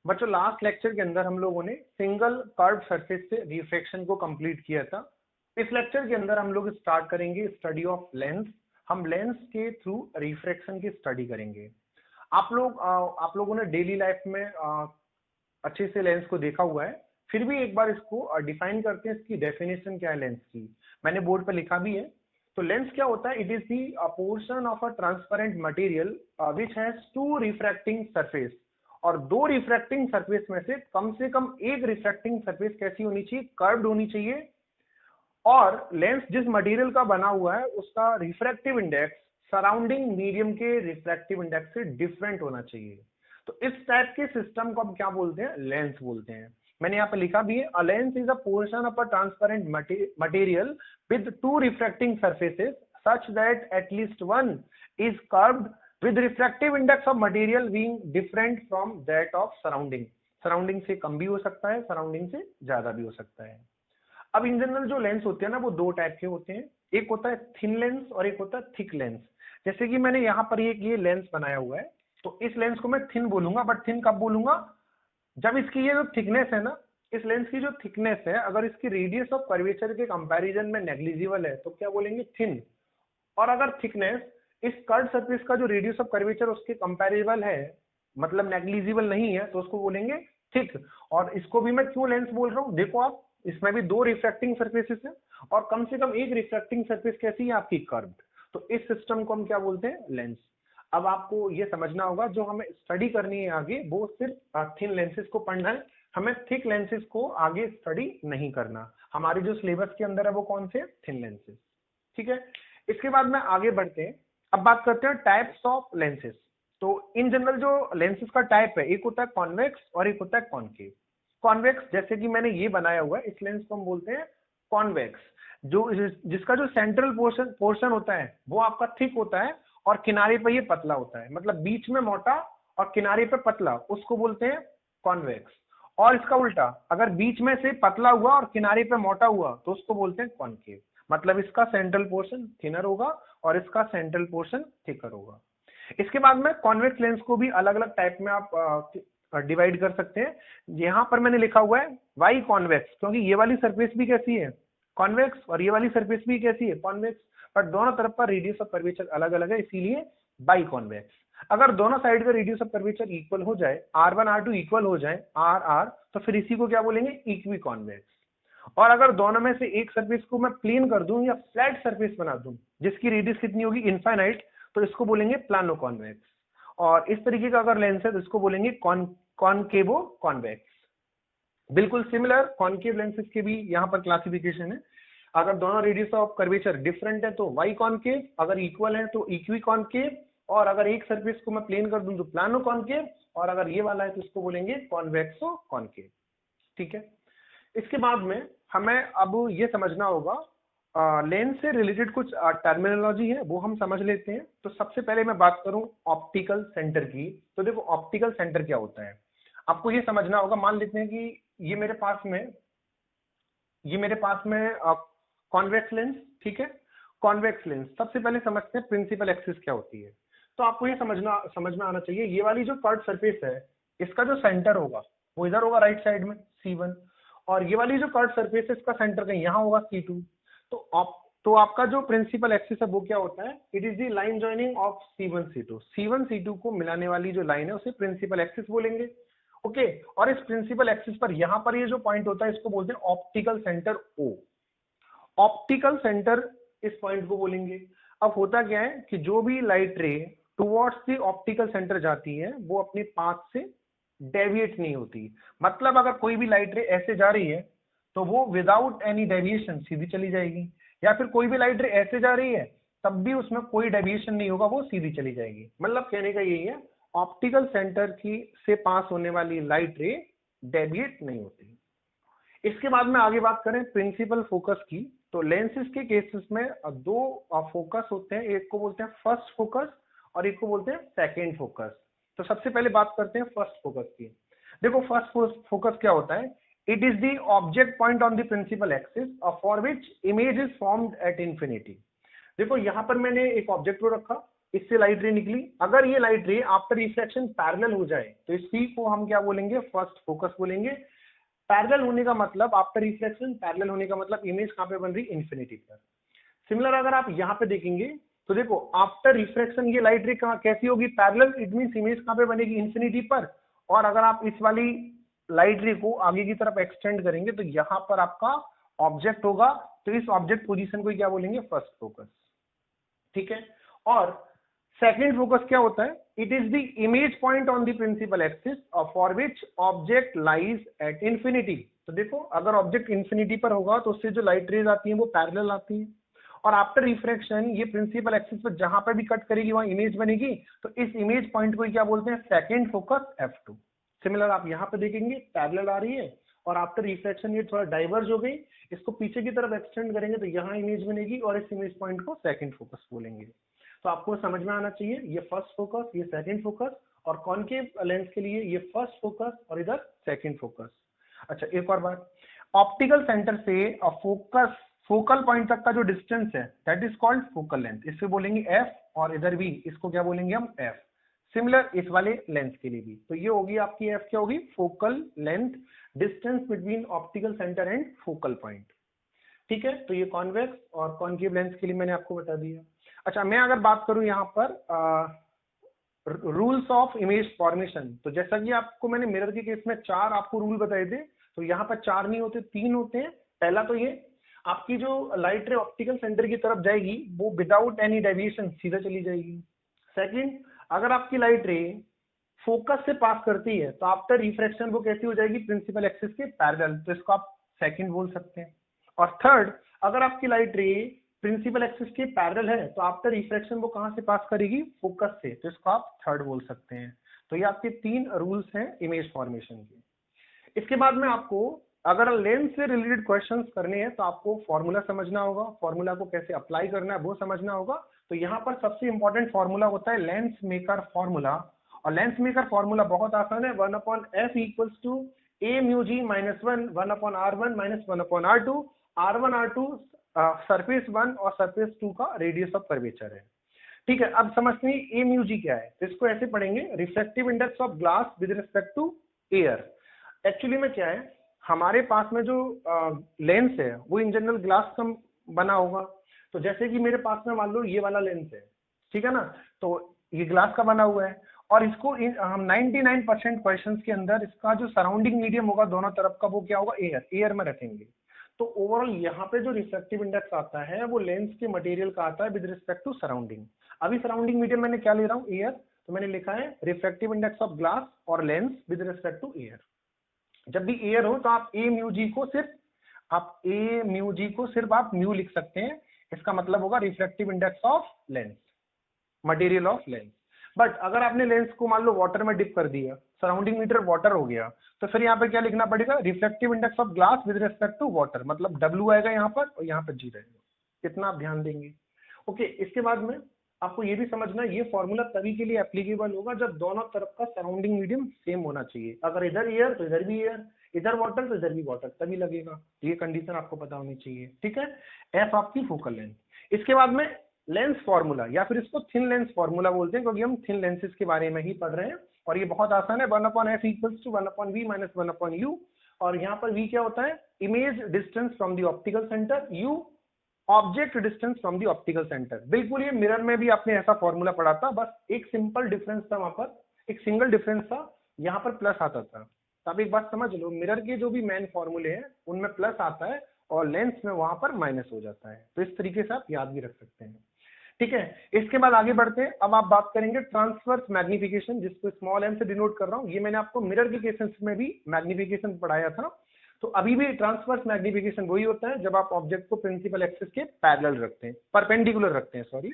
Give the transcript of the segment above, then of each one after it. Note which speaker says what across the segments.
Speaker 1: बच्चों last lecture के अंदर हम लोगों ने सिंगल कर्व सरफेस से रिफ्रैक्शन को कंप्लीट किया था। इस लेक्चर के अंदर हम लोग स्टार्ट करेंगे स्टडी ऑफ लेंस। हम लेंस के थ्रू रिफ्रैक्शन की स्टडी करेंगे। आप लोगों ने डेली लाइफ में अच्छे से लेंस को देखा हुआ है, फिर भी एक बार इसको डिफाइन करते हैं, इसकी डेफिनेशन क्या है लेंस की। मैंने बोर्ड पर लिखा भी है। तो लेंस क्या होता है? It is the portion of a transparent material which has two refracting surface. और दो रिफ्रैक्टिंग सरफेस में से कम एक रिफ्रैक्टिंग सरफेस कैसी होनी चाहिए? कर्व्ड होनी चाहिए। और लेंस जिस मटेरियल का बना हुआ है उसका रिफ्रैक्टिव इंडेक्स सराउंडिंग मीडियम के रिफ्रैक्टिव इंडेक्स से डिफरेंट होना चाहिए। तो इस टाइप के सिस्टम को हम क्या बोलते हैं? लेंस बोलते हैं। मैंने यहाँ पे लिखा भी है, a lens is a portion of a transparent material with two refracting surfaces such that at least one is curved with refractive index of material being different from that of surrounding। Surrounding से कम भी हो सकता है, surrounding से ज्यादा भी हो सकता है। अब इन जनरल जो लेंस होते हैं ना, वो दो टाइप के होते हैं। एक होता है थिन लेंस और एक होता है थिक लेंस। जैसे कि मैंने यहाँ पर एक ये लेंस बनाया हुआ है, तो इस लेंस को मैं थिन बोलूंगा। बट थिन कब बोलूंगा? जब इसकी ये जो थिकनेस है ना, इस लेंस की जो थिकनेस है, अगर इसकी रेडियस ऑफ कर्वेचर के कंपैरिजन में नेग्लिजिबल है तो क्या बोलेंगे? थिन। और अगर थिकनेस इस कर्व सरफेस का जो रेडियस ऑफ कर्वेचर उसके कंपैरेबल है, मतलब नेग्लिजिबल नहीं है, तो उसको बोलेंगे थिक। और इसको भी मैं क्यों लेंस बोल रहा हूँ? देखो आप, इसमें भी दो रिफ्रैक्टिंग सरफेसेस है और कम से कम एक रिफ्रैक्टिंग सरफेस कैसी है? आपकी कर्व्ड। तो इस सिस्टम को हम क्या बोलते हैं? लेंस। अब आपको ये समझना होगा, जो हमें स्टडी करनी है आगे वो सिर्फ थिन लेंसेज को पढ़ना है, हमें थिक लेंसेज को आगे स्टडी नहीं करना। हमारे जो सिलेबस के अंदर है वो कौन से? Thin lenses. ठीक है, इसके बाद में आगे बढ़ते हैं। अब बात करते हैं टाइप्स ऑफ लेंसेज। तो इन जनरल जो लेंसेज का टाइप है, एक होता है कॉन्वेक्स और एक होता है कॉनकेव। कॉन्वेक्स, जैसे कि मैंने ये बनाया हुआ है, इस लेंस को हम बोलते हैं कॉन्वेक्स। जो जिसका जो सेंट्रल पोर्शन होता है वो आपका थिक होता है और किनारे पर ये पतला होता है, मतलब बीच में मोटा और किनारे पे पतला, उसको बोलते हैं कॉन्वेक्स। और इसका उल्टा, अगर बीच में से पतला हुआ और किनारे पे मोटा हुआ तो उसको बोलते हैं कॉनकेव। मतलब इसका सेंट्रल पोर्शन थिनर होगा और इसका सेंट्रल पोर्शन थिकर होगा। इसके बाद में कॉन्वेक्स लेंस को भी अलग अलग टाइप में आप डिवाइड कर सकते हैं। यहाँ पर मैंने लिखा हुआ है वाई कॉन्वेक्स, क्योंकि ये वाली सरफेस भी कैसी है? कॉन्वेक्स। और ये वाली सरफेस भी कैसी है? कॉन्वेक्स। बट दोनों तरफ का रेडियस ऑफ कर्वेचर अलग अलग है, इसीलिए बाई कॉन्वेक्स। अगर दोनों साइड का रेडियस ऑफ कर्वेचर इक्वल हो जाए, R1 R2 इक्वल हो जाए, R तो फिर इसी को क्या बोलेंगे? Equi convex. और अगर दोनों में से एक सरफेस को मैं प्लेन कर दूं या फ्लैट सरफेस बना दूं जिसकी रेडियस कितनी होगी? इनफाइनाइट, तो इसको बोलेंगे प्लानो कॉन्वेक्स। और इस तरीके का अगर लेंस है तो इसको बोलेंगे कॉनकेवो कॉन्वेक्स। बिल्कुल सिमिलर कॉनकेव लेंसेज के भी यहाँ पर क्लासिफिकेशन है। अगर दोनों रेडियस ऑफ कर्वेचर डिफरेंट है तो वाई कॉनकेव, अगर इक्वल है तो इक्वी कॉनकेव, और अगर एक सरफेस को मैं प्लेन कर दूं तो प्लानो कॉनकेव, और अगर ये वाला है तो इसको बोलेंगे कॉन्वेक्सो कॉनकेव। ठीक है, इसके बाद में हमें अब ये समझना होगा लेंस से रिलेटेड कुछ टर्मिनोलॉजी है, वो हम समझ लेते हैं। तो सबसे पहले मैं बात करूं ऑप्टिकल सेंटर की। तो देखो ऑप्टिकल सेंटर क्या होता है, आपको ये समझना होगा। मान लेते हैं कि ये मेरे पास में कॉन्वेक्स लेंस। ठीक है, कॉन्वेक्स लेंस, सबसे पहले समझते हैं प्रिंसिपल एक्सिस क्या होती है। तो आपको ये समझ में आना चाहिए, ये वाली जो कर्व सरफेस है इसका जो सेंटर होगा वो इधर होगा राइट साइड में C1, और ये वाली जो कर्व सरफेस है इसका सेंटर कहीं यहाँ होगा C2। तो आपका जो प्रिंसिपल एक्सिस है वो क्या होता है? It is the line joining of C1 C2। C1 C2 को मिलाने वाली जो लाइन है उसे प्रिंसिपल एक्सिस बोलेंगे। ओके, और इस प्रिंसिपल एक्सिस पर यहाँ पर ये जो पॉइंट होता है इसको बोलते हैं optical centre O। Optical centre इस पॉइंट को बोलेंगे। अब होता क्या है कि जो भी लाइट रे टुवर्ड्स द ऑप्टिकल सेंटर जाती है वो अपने पाथ से डेविएट नहीं होती। मतलब अगर कोई भी लाइट रे ऐसे जा रही है तो वो विदाउट एनी डेविएशन सीधी चली जाएगी, या फिर कोई भी लाइट रे ऐसे जा रही है तब भी उसमें कोई डेविएशन नहीं होगा, वो सीधी चली जाएगी। मतलब कहने का यही है, ऑप्टिकल सेंटर की से पास होने वाली लाइट रे डेविएट नहीं होती। इसके बाद में आगे बात करें प्रिंसिपल फोकस की। तो लेंसेज के केसेस में दो फोकस होते हैं, एक को बोलते हैं फर्स्ट फोकस और एक को बोलते हैं सेकेंड फोकस। तो सबसे पहले बात करते हैं फर्स्ट फोकस की। देखो फर्स्ट फोकस क्या होता है? It is the object point on the principal axis for which image is formed at infinity. देखो यहाँ पर मैंने एक ऑब्जेक्ट को रखा इससे लाइट रे निकली, अगर ये लाइट रे आफ्टर रिफ्लेक्शन पैरेलल हो जाए तो इसी को हम क्या बोलेंगे, फर्स्ट फोकस बोलेंगे। पैरेलल होने का मतलब आफ्टर रिफ्लेक्शन, पैरेलल होने का मतलब इमेज कहां पे बन रही, इन्फिनिटी पर। सिमिलर अगर आप यहाँ पे देखेंगे तो देखो आफ्टर रिफ्लेक्शन ये लाइट रे कैसी होगी, पैरेलल, इट मींस इमेज कहां पे बनेगी, इन्फिनिटी पर। और अगर आप इस वाली लाइट रे को आगे की तरफ एक्सटेंड करेंगे तो यहाँ पर आपका ऑब्जेक्ट होगा, तो इस ऑब्जेक्ट पोजीशन को क्या बोलेंगे, फर्स्ट फोकस। ठीक है, और सेकंड फोकस क्या होता है, it is the image point on the principal axis for which object lies at infinity. तो देखो अगर ऑब्जेक्ट इंफिनिटी पर होगा तो उससे जो लाइट रेज आती है वो पैरेलल आती है, और आफ्टर रिफ्रैक्शन ये प्रिंसिपल एक्सिस पर जहां पर भी कट करेगी वहां इमेज बनेगी, तो इस इमेज पॉइंट को क्या बोलते हैं, सेकंड फोकस F2। सिमिलर आप यहाँ पे देखेंगे पैरेलल आ रही है और आफ्टर रिफ्रैक्शन ये थोड़ा डाइवर्ज हो गई, इसको पीछे की तरफ एक्सटेंड करेंगे तो यहाँ इमेज बनेगी और इस इमेज पॉइंट को सेकंड फोकस बोलेंगे। तो आपको समझ में आना चाहिए, ये फर्स्ट फोकस, ये सेकंड फोकस, और कॉनकेव लेंस के लिए ये फर्स्ट फोकस और इधर सेकंड फोकस। अच्छा एक और बात, ऑप्टिकल सेंटर से फोकस फोकल पॉइंट तक का जो डिस्टेंस है that is called focal length, इससे बोलेंगे F, और इधर भी इसको क्या बोलेंगे हम, F। सिमिलर इस वाले लेंस के लिए भी, तो ये होगी आपकी F क्या होगी, focal length, distance between optical centre and focal point. ठीक है, तो ये कॉन्वेक्स और कॉनकेव लेंस के लिए मैंने आपको बता दिया। अच्छा मैं अगर बात करूं यहाँ पर रूल्स ऑफ इमेज फॉर्मेशन, तो जैसा कि आपको मैंने मिरर के केस में 4 आपको रूल बताए थे, तो यहाँ पर 4 नहीं होते, 3 होते हैं। पहला तो ये, आपकी जो लाइट रे ऑप्टिकल सेंटर की तरफ जाएगी वो विदाउट एनी डेविएशन सीधा चली जाएगी। सेकंड, अगर आपकी लाइट रे फोकस से पास करती है तो आफ्टर रिफ्रैक्शन वो कैसी हो जाएगी, प्रिंसिपल एक्सिस के पैरेलल, तो इसको आप सेकंड बोल सकते हैं। और थर्ड, अगर आपकी लाइट रे प्रिंसिपल एक्सिस के पैरेलल है तो आफ्टर रिफ्रैक्शन वो कहां से पास करेगी, फोकस से, तो इसको आप थर्ड बोल सकते हैं। तो ये आपके 3 रूल्स हैं इमेज फॉर्मेशन के। इसके बाद में आपको अगर लेंस से रिलेटेड क्वेश्चंस करने हैं तो आपको फॉर्मूला समझना होगा, फॉर्मूला को कैसे अप्लाई करना है वो समझना होगा। तो यहाँ पर सबसे इंपॉर्टेंट फॉर्मूला होता है लेंस मेकर फॉर्मूला, और लेंस मेकर फॉर्मूला बहुत आसान है, 1/f equals to a mu g minus 1/r1 minus 1/r2, r1 r2 surface 1 और सरफेस 2 का रेडियस ऑफ कर्वेचर है। ठीक है, अब समझते हैं a mu g क्या है, इसको ऐसे पढ़ेंगे, refractive index of glass with respect to air. Actually में क्या है, हमारे पास में जो लेंस है वो इन जनरल ग्लास का बना होगा, तो जैसे कि मेरे पास में मान लो ये वाला लेंस है, ठीक है ना, तो ये ग्लास का बना हुआ है, और इसको हम 99% क्वेश्चंस के अंदर इसका जो सराउंडिंग मीडियम होगा दोनों तरफ का वो क्या होगा, एयर में रखेंगे। तो ओवरऑल यहाँ पे जो रिफ्रैक्टिव इंडेक्स आता है वो लेंस के मटेरियल का आता है विद रिस्पेक्ट टू सराउंडिंग। अभी सराउंडिंग मीडियम मैंने क्या ले रहा हूँ, एयर, तो मैंने लिखा है रिफ्रैक्टिव इंडेक्स ऑफ ग्लास और lens with respect to air. जब भी एयर हो तो आप a mu g को सिर्फ आप म्यू लिख सकते हैं, इसका मतलब होगा refractive index of lens, material of lens. But अगर आपने लेंस को मान लो वाटर में डिप कर दिया, सराउंडिंग मीटर वाटर हो गया, तो फिर यहाँ पे क्या लिखना पड़ेगा, refractive index of glass with respect to water, मतलब W आएगा यहाँ पर और यहाँ पर G रहेगा। इतना आप ध्यान देंगे। ओके, इसके बाद में आपको ये भी समझना है, ये फॉर्मूला तभी के लिए एप्लीकेबल होगा जब दोनों तरफ का सराउंडिंग मीडियम सेम होना चाहिए। अगर इधर एयर तो इधर भी एयर, इधर वाटर तो इधर भी वाटर, तभी लगेगा। ये कंडीशन आपको पता होनी चाहिए। ठीक है, एफ आपकी फोकल लेंथ। इसके बाद में लेंस फॉर्मूला, या फिर इसको थिन लेंस फॉर्मूला बोलते हैं क्योंकि हम थिन लेंसेज के बारे में ही पढ़ रहे हैं, और ये बहुत आसान है, 1/f equals to 1/v minus 1/u। और यहाँ पर v क्या होता है, image distance from the optical centre, u object distance from the optical centre. बिल्कुल ये मिरर में भी आपने ऐसा फॉर्मूला पढ़ा था, बस एक सिंपल डिफरेंस था, वहां पर एक सिंगल डिफरेंस था, यहाँ पर प्लस आता था। तो आप एक बात समझ लो, मिरर के जो भी मेन फॉर्मूले हैं उनमें प्लस आता है और लेंस में वहां पर माइनस हो जाता है। तो इस तरीके से आप याद भी रख सकते हैं। ठीक है, इसके बाद आगे बढ़ते हैं। अब आप बात करेंगे ट्रांसवर्स मैग्निफिकेशन, जिसको स्मॉल एम से डिनोट कर रहा हूँ। ये मैंने आपको मिरर के केसेस में भी मैग्निफिकेशन पढ़ाया था। तो अभी भी ट्रांसवर्स मैग्निफिकेशन वही होता है जब आप ऑब्जेक्ट को प्रिंसिपल एक्सिस के पैरेलल रखते हैं, परपेंडिकुलर रखते हैं, सॉरी।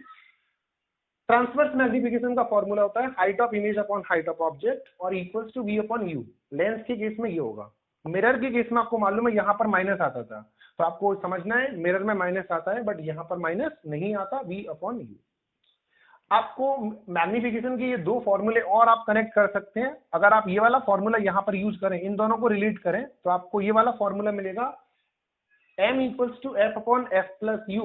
Speaker 1: ट्रांसवर्स मैग्निफिकेशन का फॉर्मूला होता है height of image upon height of object और equals to v upon u। Lens के केस में ये होगा, मिरर के केस में आपको मालूम है यहाँ पर माइनस आता था, तो आपको समझना है मिरर में माइनस आता है बट यहाँ पर माइनस नहीं आता, v अपॉन u। आपको मैग्निफिकेशन के ये 2 फॉर्मूले और आप कनेक्ट कर सकते हैं। अगर आप ये वाला फॉर्मूला यहाँ पर यूज करें, इन दोनों को रिलेट करें, तो आपको ये वाला फॉर्मूला मिलेगा m equals to f upon f plus u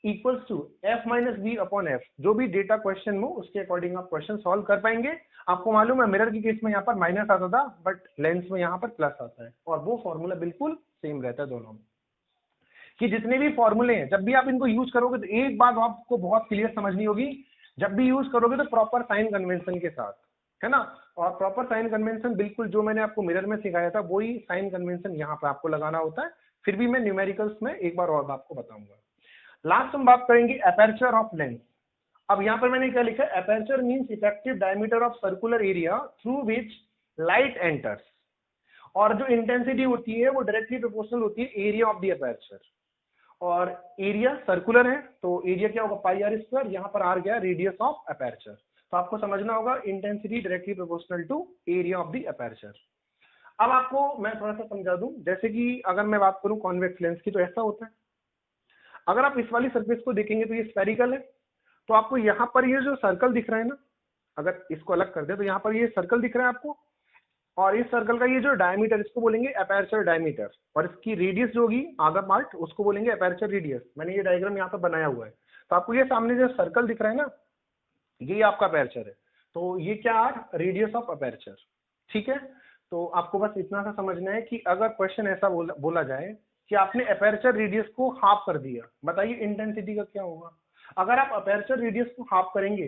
Speaker 1: equals to f minus B upon F, जो भी डेटा क्वेश्चन में उसके अकॉर्डिंग आप क्वेश्चन सॉल्व कर पाएंगे। आपको मालूम है मिरर की केस में यहाँ पर माइनस आता था, बट लेंस में यहाँ पर प्लस आता है, और वो फॉर्मूला बिल्कुल सेम रहता है दोनों में। कि जितने भी फॉर्मूले हैं जब भी आप इनको यूज करोगे तो एक बात आपको बहुत क्लियर समझनी होगी, जब भी यूज करोगे तो प्रॉपर साइन कन्वेंशन के साथ, है ना। और प्रॉपर साइन कन्वेंशन बिल्कुल जो मैंने आपको मिरर में सिखाया था वही साइन कन्वेंशन यहाँ पे आपको लगाना होता है। फिर भी मैं न्यूमेरिकल्स में एक बार और आपको बताऊंगा। लास्ट हम बात करेंगे अपर्चर ऑफ लेंस। अब यहाँ पर मैंने क्या लिखा है, aperture means effective diameter of circular area through which light enters, और जो इंटेंसिटी होती है वो डायरेक्टली प्रोपोर्शनल होती है एरिया ऑफ द अपर्चर। और एरिया सर्कुलर है तो एरिया क्या होगा, पाई आर स्क्वायर, यहाँ पर आर गया रेडियस ऑफ अपर्चर। तो आपको समझना होगा intensity directly proportional to area of the aperture. अब आपको मैं थोड़ा सा समझा दूं, जैसे कि अगर मैं बात करूं कॉन्वेक्स लेंस की तो ऐसा होता है, अगर आप इस वाली सरफेस को देखेंगे तो ये स्फेरिकल है, तो आपको यहाँ पर ये जो सर्कल दिख रहा है ना, अगर इसको अलग कर दे तो यहाँ पर ये सर्कल दिख रहा है आपको, और इस सर्कल का ये जो डायमीटर इसको बोलेंगे अपर्चर डायमीटर, और इसकी रेडियस जो होगी आधा पार्ट उसको बोलेंगे अपर्चर रेडियस। मैंने ये डायग्राम यहाँ पर बनाया हुआ है, तो आपको ये सामने जो सर्कल दिख रहा है ना, ये आपका अपर्चर है, तो ये क्या रेडियस ऑफ अपर्चर, ठीक है। तो आपको बस इतना सा समझना है कि अगर क्वेश्चन ऐसा बोला जाए कि आपने अपर्चर रेडियस को हाफ कर दिया, बताइए इंटेंसिटी का क्या होगा। अगर आप अपर्चर रेडियस को हाफ करेंगे,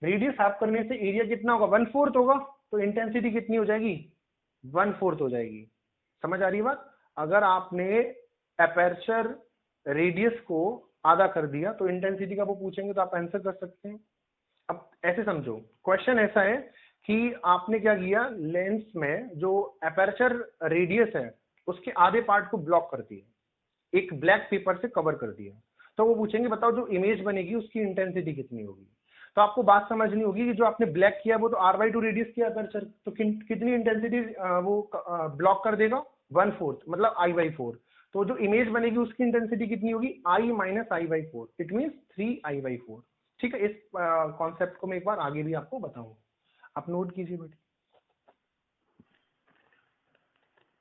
Speaker 1: रेडियस हाफ करने से एरिया कितना होगा, 1/4 होगा, तो इंटेंसिटी कितनी हो जाएगी, 1/4 हो जाएगी। समझ आ रही है बात। अगर आपने अपर्चर रेडियस को आधा कर दिया तो इंटेंसिटी का वो पूछेंगे तो आप आंसर कर सकते हैं। अब ऐसे समझो, क्वेश्चन ऐसा है कि आपने क्या किया, लेंस में जो अपर्चर रेडियस है उसके आधे पार्ट को ब्लॉक कर दिया, एक ब्लैक पेपर से कवर कर दिया, तो वो पूछेंगे बताओ जो इमेज बनेगी उसकी इंटेंसिटी कितनी होगी। तो आपको बात समझनी होगी कि जो आपने ब्लैक किया वो तो r/2 रेडियस किया अपर्चर, तो कितनी इंटेंसिटी वो ब्लॉक कर देगा, 1/4 मतलब I/4। तो जो इमेज बनेगी उसकी इंटेंसिटी कितनी होगी, I - I/4, it mean 3I/4। ठीक है, इस कॉन्सेप्ट को मैं एक बार आगे भी आपको बताऊंगा, आप नोट कीजिए बेटे।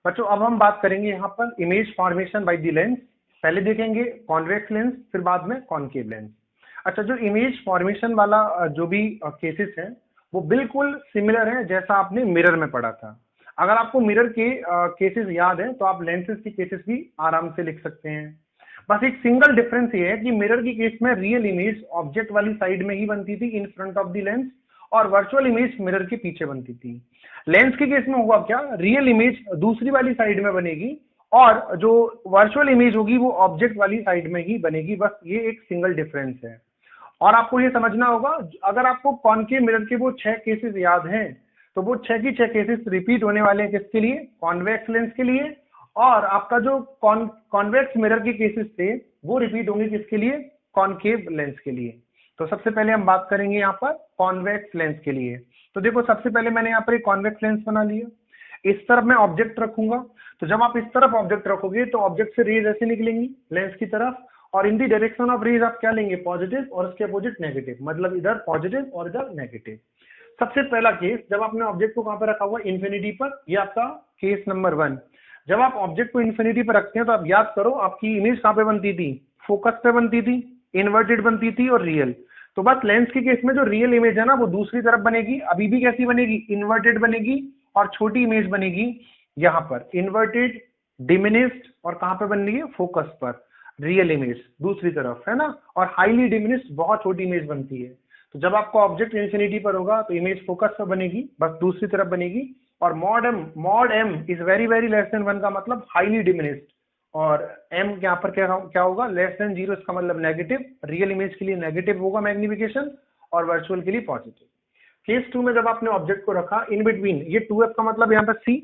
Speaker 1: बच्चों अब हम बात करेंगे यहाँ पर image formation by the lens. पहले देखेंगे कॉन्वेक्स लेंस, फिर बाद में कॉनकेव लेंस। अच्छा, जो इमेज फॉर्मेशन वाला जो भी केसेस है वो बिल्कुल सिमिलर है जैसा आपने मिरर में पढ़ा था। अगर आपको मिरर के केसेस याद है तो आप लेंसेज के केसेस भी आराम से लिख सकते हैं। बस एक सिंगल डिफरेंस ये है कि मिरर की केस में रियल इमेज ऑब्जेक्ट वाली साइड में ही बनती थी इन फ्रंट ऑफ द लेंस, और वर्चुअल इमेज मिरर के पीछे बनती थी। लेंस के केस में होगा क्या, रियल इमेज दूसरी वाली साइड में बनेगी और जो वर्चुअल इमेज होगी वो ऑब्जेक्ट वाली साइड में ही बनेगी। बस ये एक सिंगल डिफरेंस है। और आपको ये समझना होगा, अगर आपको कॉनकेव मिरर के वो 6 केसेस याद हैं तो वो 6 की 6 केसेस रिपीट होने वाले हैं किसके लिए, कॉन्वेक्स लेंस के लिए। और आपका जो कॉन्वेक्स मिरर के केसेस थे वो रिपीट होंगे किसके लिए, कॉनकेव लेंस के लिए। तो सबसे पहले हम बात करेंगे यहाँ पर कॉन्वेक्स लेंस के लिए। तो देखो सबसे पहले मैंने यहाँ पर एक कॉन्वेक्स लेंस बना लिया, इस तरफ मैं ऑब्जेक्ट रखूंगा, तो जब आप इस तरफ ऑब्जेक्ट रखोगे तो ऑब्जेक्ट से रेज ऐसे निकलेंगी लेंस की तरफ, और इन दी डायरेक्शन ऑफ रेज आप क्या लेंगे, पॉजिटिव, और उसके अपोजिट नेगेटिव, मतलब इधर पॉजिटिव और इधर नेगेटिव। सबसे पहला केस, जब आपने ऑब्जेक्ट को कहां पर रखा हुआ, इन्फिनिटी पर, ये आपका केस नंबर 1। जब आप ऑब्जेक्ट को इन्फिनिटी पर रखते हैं तो आप याद करो आपकी इमेज कहां पे बनती थी, फोकस पे बनती थी, इन्वर्टेड बनती थी और रियल। तो बस लेंस के केस में जो रियल इमेज है ना वो दूसरी तरफ बनेगी, अभी भी कैसी बनेगी, इन्वर्टेड बनेगी, और छोटी इमेज बनेगी यहाँ पर इन्वर्टेड, डिमिनिश्ड, और कहां पे बनेगी, फोकस पर, रियल इमेज दूसरी तरफ, है ना। और हाईली डिमिनिश्ड बहुत छोटी इमेज बनती है। तो जब आपका ऑब्जेक्ट इन्फिनिटी पर होगा तो इमेज फोकस पर बनेगी, बस दूसरी तरफ बनेगी। और mod M is very very less than 1 का मतलब हाईली डिमिनिश्ड, और एम यहाँ पर क्या होगा, लेस देन 0, इसका मतलब नेगेटिव। रियल इमेज के लिए नेगेटिव होगा मैग्निफिकेशन, और वर्चुअल के लिए पॉजिटिव। केस 2 में जब आपने ऑब्जेक्ट को रखा इन बिटवीन, ये 2f का मतलब यहाँ पर C,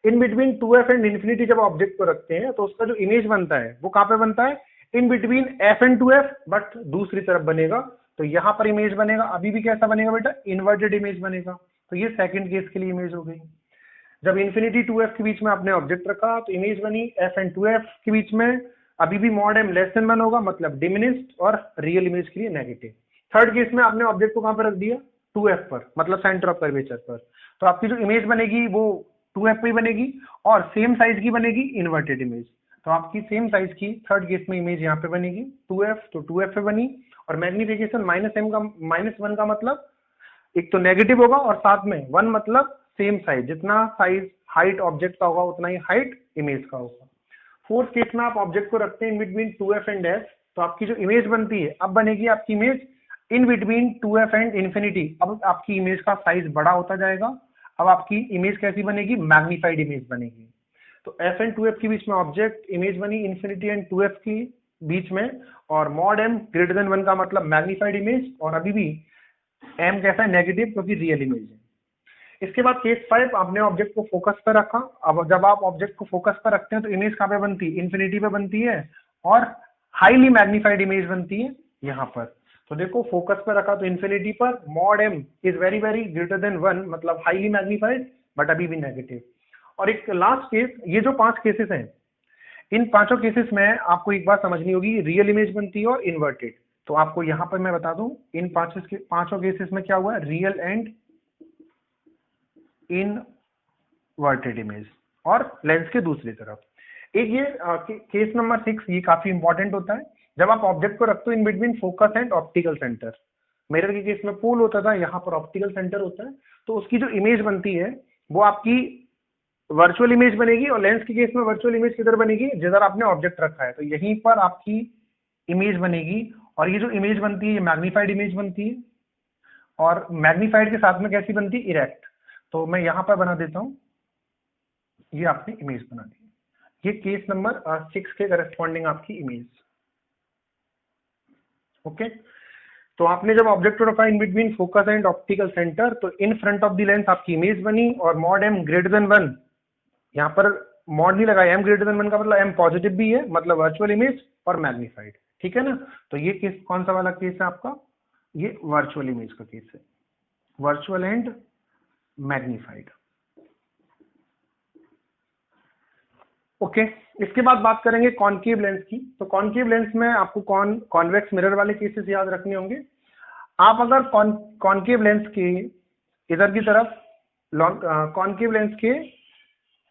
Speaker 1: in between 2f and infinity जब ऑब्जेक्ट को रखते हैं तो उसका जो इमेज बनता है वो कहाँ पे बनता है, in between f and 2f, but दूसरी तरफ बनेगा। तो यहाँ पर इमेज बनेगा, अभी भी कैसा बनेगा बेटा, इन्वर्टेड इमेज बनेगा। तो ये सेकंड केस के लिए इमेज हो गई। जब इन्फिनिटी 2f के बीच में आपने ऑब्जेक्ट रखा तो इमेज बनी f एंड 2f के बीच में, अभी भी मॉड m लेस देन 1 होगा, मतलब डिमिनिश्ड, और रियल इमेज के लिए नेगेटिव। थर्ड केस में आपने ऑब्जेक्ट को कहां पर रख दिया, 2f पर, मतलब सेंटर ऑफ कर्वेचर पर। तो आपकी जो इमेज बनेगी वो 2f पे बनेगी, और सेम साइज की बनेगी इन्वर्टेड इमेज। तो आपकी सेम साइज की थर्ड केस में इमेज यहाँ पे बनेगी 2f, तो 2f पे बनी। और मैग्निफिकेशन -1 का मतलब एक तो नेगेटिव होगा और साथ में 1 मतलब सेम साइज, जितना साइज हाइट ऑब्जेक्ट का होगा उतना ही हाइट इमेज का होगा। फोर्थ केस में आप ऑब्जेक्ट को रखते हैं इन बिटवीन 2f एंड f, तो आपकी जो इमेज बनती है अब बनेगी आपकी image in between 2f and infinity. अब आपकी इमेज का साइज बड़ा होता जाएगा। अब आपकी इमेज कैसी बनेगी? मैग्नीफाइड इमेज बनेगी। तो f एंड 2f के बीच में ऑब्जेक्ट इमेज बनी इंफिनिटी एंड 2f की बीच में, और मॉड m ग्रेटर देन 1 का मतलब मैग्नीफाइड इमेज, और अभी भी m कैसा है? नेगेटिव, क्योंकि रियल इमेज है। इसके बाद केस 5, आपने ऑब्जेक्ट को फोकस पर रखा। अब जब आप ऑब्जेक्ट को फोकस पर रखते हैं तो इमेज कहाँ पे बनती है? इंफिनिटी पे बनती है, और हाईली मैग्नीफाइड इमेज बनती है यहाँ पर। तो देखो फोकस पर रखा तो इंफिनिटी पर, mod m is very very greater than 1 मतलब हाईली मैग्नीफाइड बट अभी भी नेगेटिव। और एक लास्ट केस, ये जो 5 केसेस हैं, इन पांचों केसेस में आपको एक बात समझनी होगी, रियल इमेज बनती है और इन्वर्टेड। तो आपको यहां पर मैं बता दूं, इन पांचों केसेस में क्या हुआ? रियल एंड इनवर्टेड इमेज, और लेंस के दूसरी तरफ। एक ये केस नंबर 6, ये काफी इंपॉर्टेंट होता है। जब आप ऑब्जेक्ट को रखते हो इन between focus and optical centre, mirror के केस में पोल होता था, यहाँ पर ऑप्टिकल सेंटर होता है, तो उसकी जो इमेज बनती है वो आपकी वर्चुअल इमेज बनेगी। और लेंस के केस में वर्चुअल इमेज किधर बनेगी? जिधर आपने ऑब्जेक्ट रखा है, तो यहीं पर आपकी इमेज बनेगी। और ये जो इमेज बनती है ये मैग्नीफाइड इमेज बनती है, और मैग्नीफाइड के साथ में कैसी बनती है? इरेक्ट। तो मैं यहां पर बना देता हूं, ये आपने इमेज बना दी। ये केस नंबर 6 के करस्पॉन्डिंग आपकी इमेज। ओके, तो आपने जब ऑब्जेक्ट को रखा in between focus and optical centre, तो in front of the lens आपकी इमेज बनी, और मॉड m ग्रेटर देन 1, यहाँ पर मॉड नहीं लगाया, m ग्रेटर देन 1 का मतलब m पॉजिटिव भी है, मतलब वर्चुअल इमेज और मैग्नीफाइड। ठीक है ना? तो ये केस कौन सा वाला केस है आपका? ये वर्चुअल इमेज का केस है, वर्चुअल एंड मैग्नीफाइड। ओके, इसके बाद बात करेंगे कॉनकेव लेंस की। तो कॉनकेव लेंस में आपको कॉन्वेक्स मिरर वाले केसेस याद रखने होंगे। आप अगर कॉनकेव लेंस के इधर की तरफ, कॉनकेव लेंस के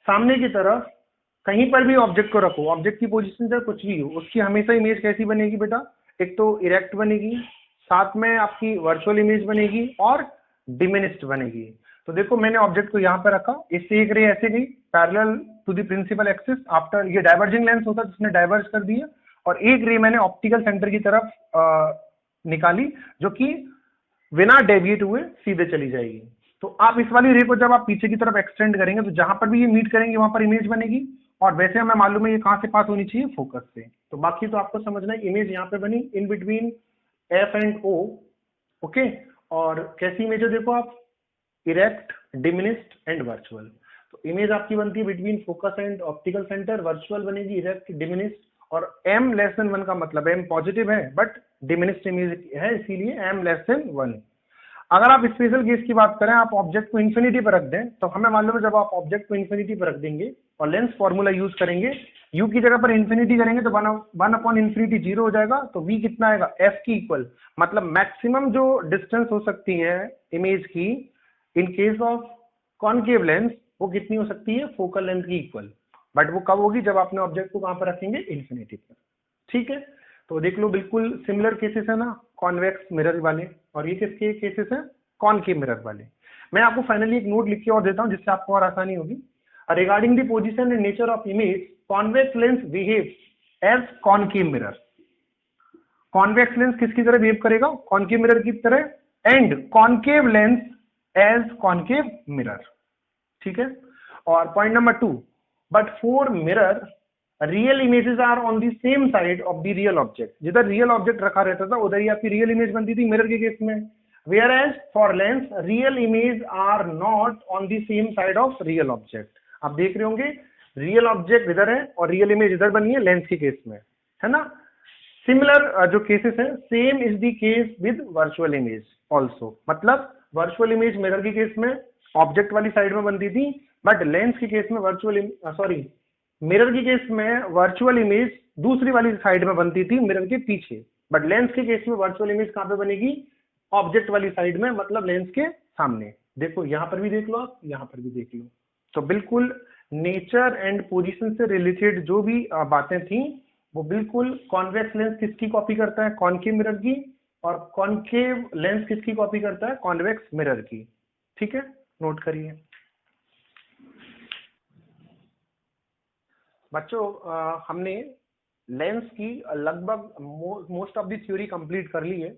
Speaker 1: सामने की तरफ कहीं पर भी ऑब्जेक्ट को रखो, ऑब्जेक्ट की पोजीशन चाहे कुछ भी हो, उसकी हमेशा इमेज कैसी बनेगी बेटा? एक तो इरेक्ट बनेगी, साथ में आपकी वर्चुअल इमेज बनेगी और डिमिनिस्ड बनेगी। तो देखो मैंने ऑब्जेक्ट को यहाँ पर रखा, इससे एक रे ऐसे गई parallel to the principal axis, after ये डाइवर्जिंग लेंस होता है जिसने डाइवर्ज कर दिया, और एक रे मैंने ऑप्टिकल सेंटर की तरफ निकाली जो कि बिना डेविएट हुए सीधे चली जाएगी। तो आप इस वाली रे को जब आप पीछे की तरफ एक्सटेंड करेंगे तो जहां पर भी ये मीट करेंगे वहां पर इमेज बनेगी, और वैसे हमें मालूम है ये कहां से पास होनी चाहिए? फोकस से। तो बाकी तो आपको समझना है, इमेज यहाँ पे बनी in between F and O. Okay, और कैसी इमेज है देखो आप? Erect, diminished and virtual. तो इमेज आपकी बनती है between focus and optical centre, virtual बनेगी, इरेक्ट, डिमिनिस्ड, और m लेस देन 1 का मतलब m पॉजिटिव है बट डिमिनिस्ड इमेज है, इसीलिए m लेस देन 1। अगर आप स्पेशल केस की बात करें, आप ऑब्जेक्ट को इन्फिनिटी पर रख दें, तो हमें मालूम है जब आप ऑब्जेक्ट को इन्फिनिटी पर रख देंगे और लेंस फॉर्मूला यूज करेंगे, u की जगह पर इन्फिनिटी करेंगे तो 1 अपॉन इन्फिनिटी 0 हो जाएगा, तो v कितना आएगा? f की इक्वल, मतलब मैक्सिमम जो डिस्टेंस हो सकती है इमेज की in case of concave lens, वो कितनी हो सकती है? फोकल लेंथ की इक्वल। बट वो कब होगी? जब आपने ऑब्जेक्ट को कहां पर रखेंगे? इन्फिनिटी पर। ठीक है, तो देख लो बिल्कुल सिमिलर केसेस है ना कॉन्वेक्स मिरर वाले, और ये किसके केसेस हैं? कॉनकेव मिरर वाले। मैं आपको फाइनली एक नोट लिख के और देता हूं जिससे आपको और आसानी होगी। Regarding the position and nature of image, convex lens behave as concave mirror. Convex lens किसकी तरह बिहेव करेगा? कॉनकेव मिरर की तरह, and concave lens as concave mirror. ठीक है, और point number 2, but for mirror real images are on the same side of the real object. जिधर real object रखा रहता था उधर ही आपकी रियल इमेज बनती थी मिरर के केस में, whereas for lens real image are not on the same side of real object. आप देख रहे होंगे रियल ऑब्जेक्ट इधर है और रियल इमेज इधर बनी है लेंस के केस में, है ना? सिमिलर जो केसेस है, same is the case with virtual image also. मतलब वर्चुअल इमेज मिरर के केस में ऑब्जेक्ट वाली साइड में बनती थी, बट लेंस के केस में मिरर के केस में वर्चुअल इमेज दूसरी वाली साइड में बनती थी मिरर के पीछे, बट लेंस के केस में वर्चुअल इमेज कहां पे बनेगी? ऑब्जेक्ट वाली साइड में, मतलब लेंस के सामने। देखो यहां पर भी देख लो आप, यहां पर भी देख लो। तो बिल्कुल नेचर एंड पोजीशन से रिलेटेड जो भी बातें थी वो बिल्कुल कॉन्वेक्स लेंस किसकी कॉपी करता है, कॉनकेव मिरर की, और कॉनकेव लेंस किसकी कॉपी करता है, कॉन्वेक्स मिरर की। ठीक है, नोट करिए बच्चों। हमने लेंस की लगभग most of the theory complete कर ली है।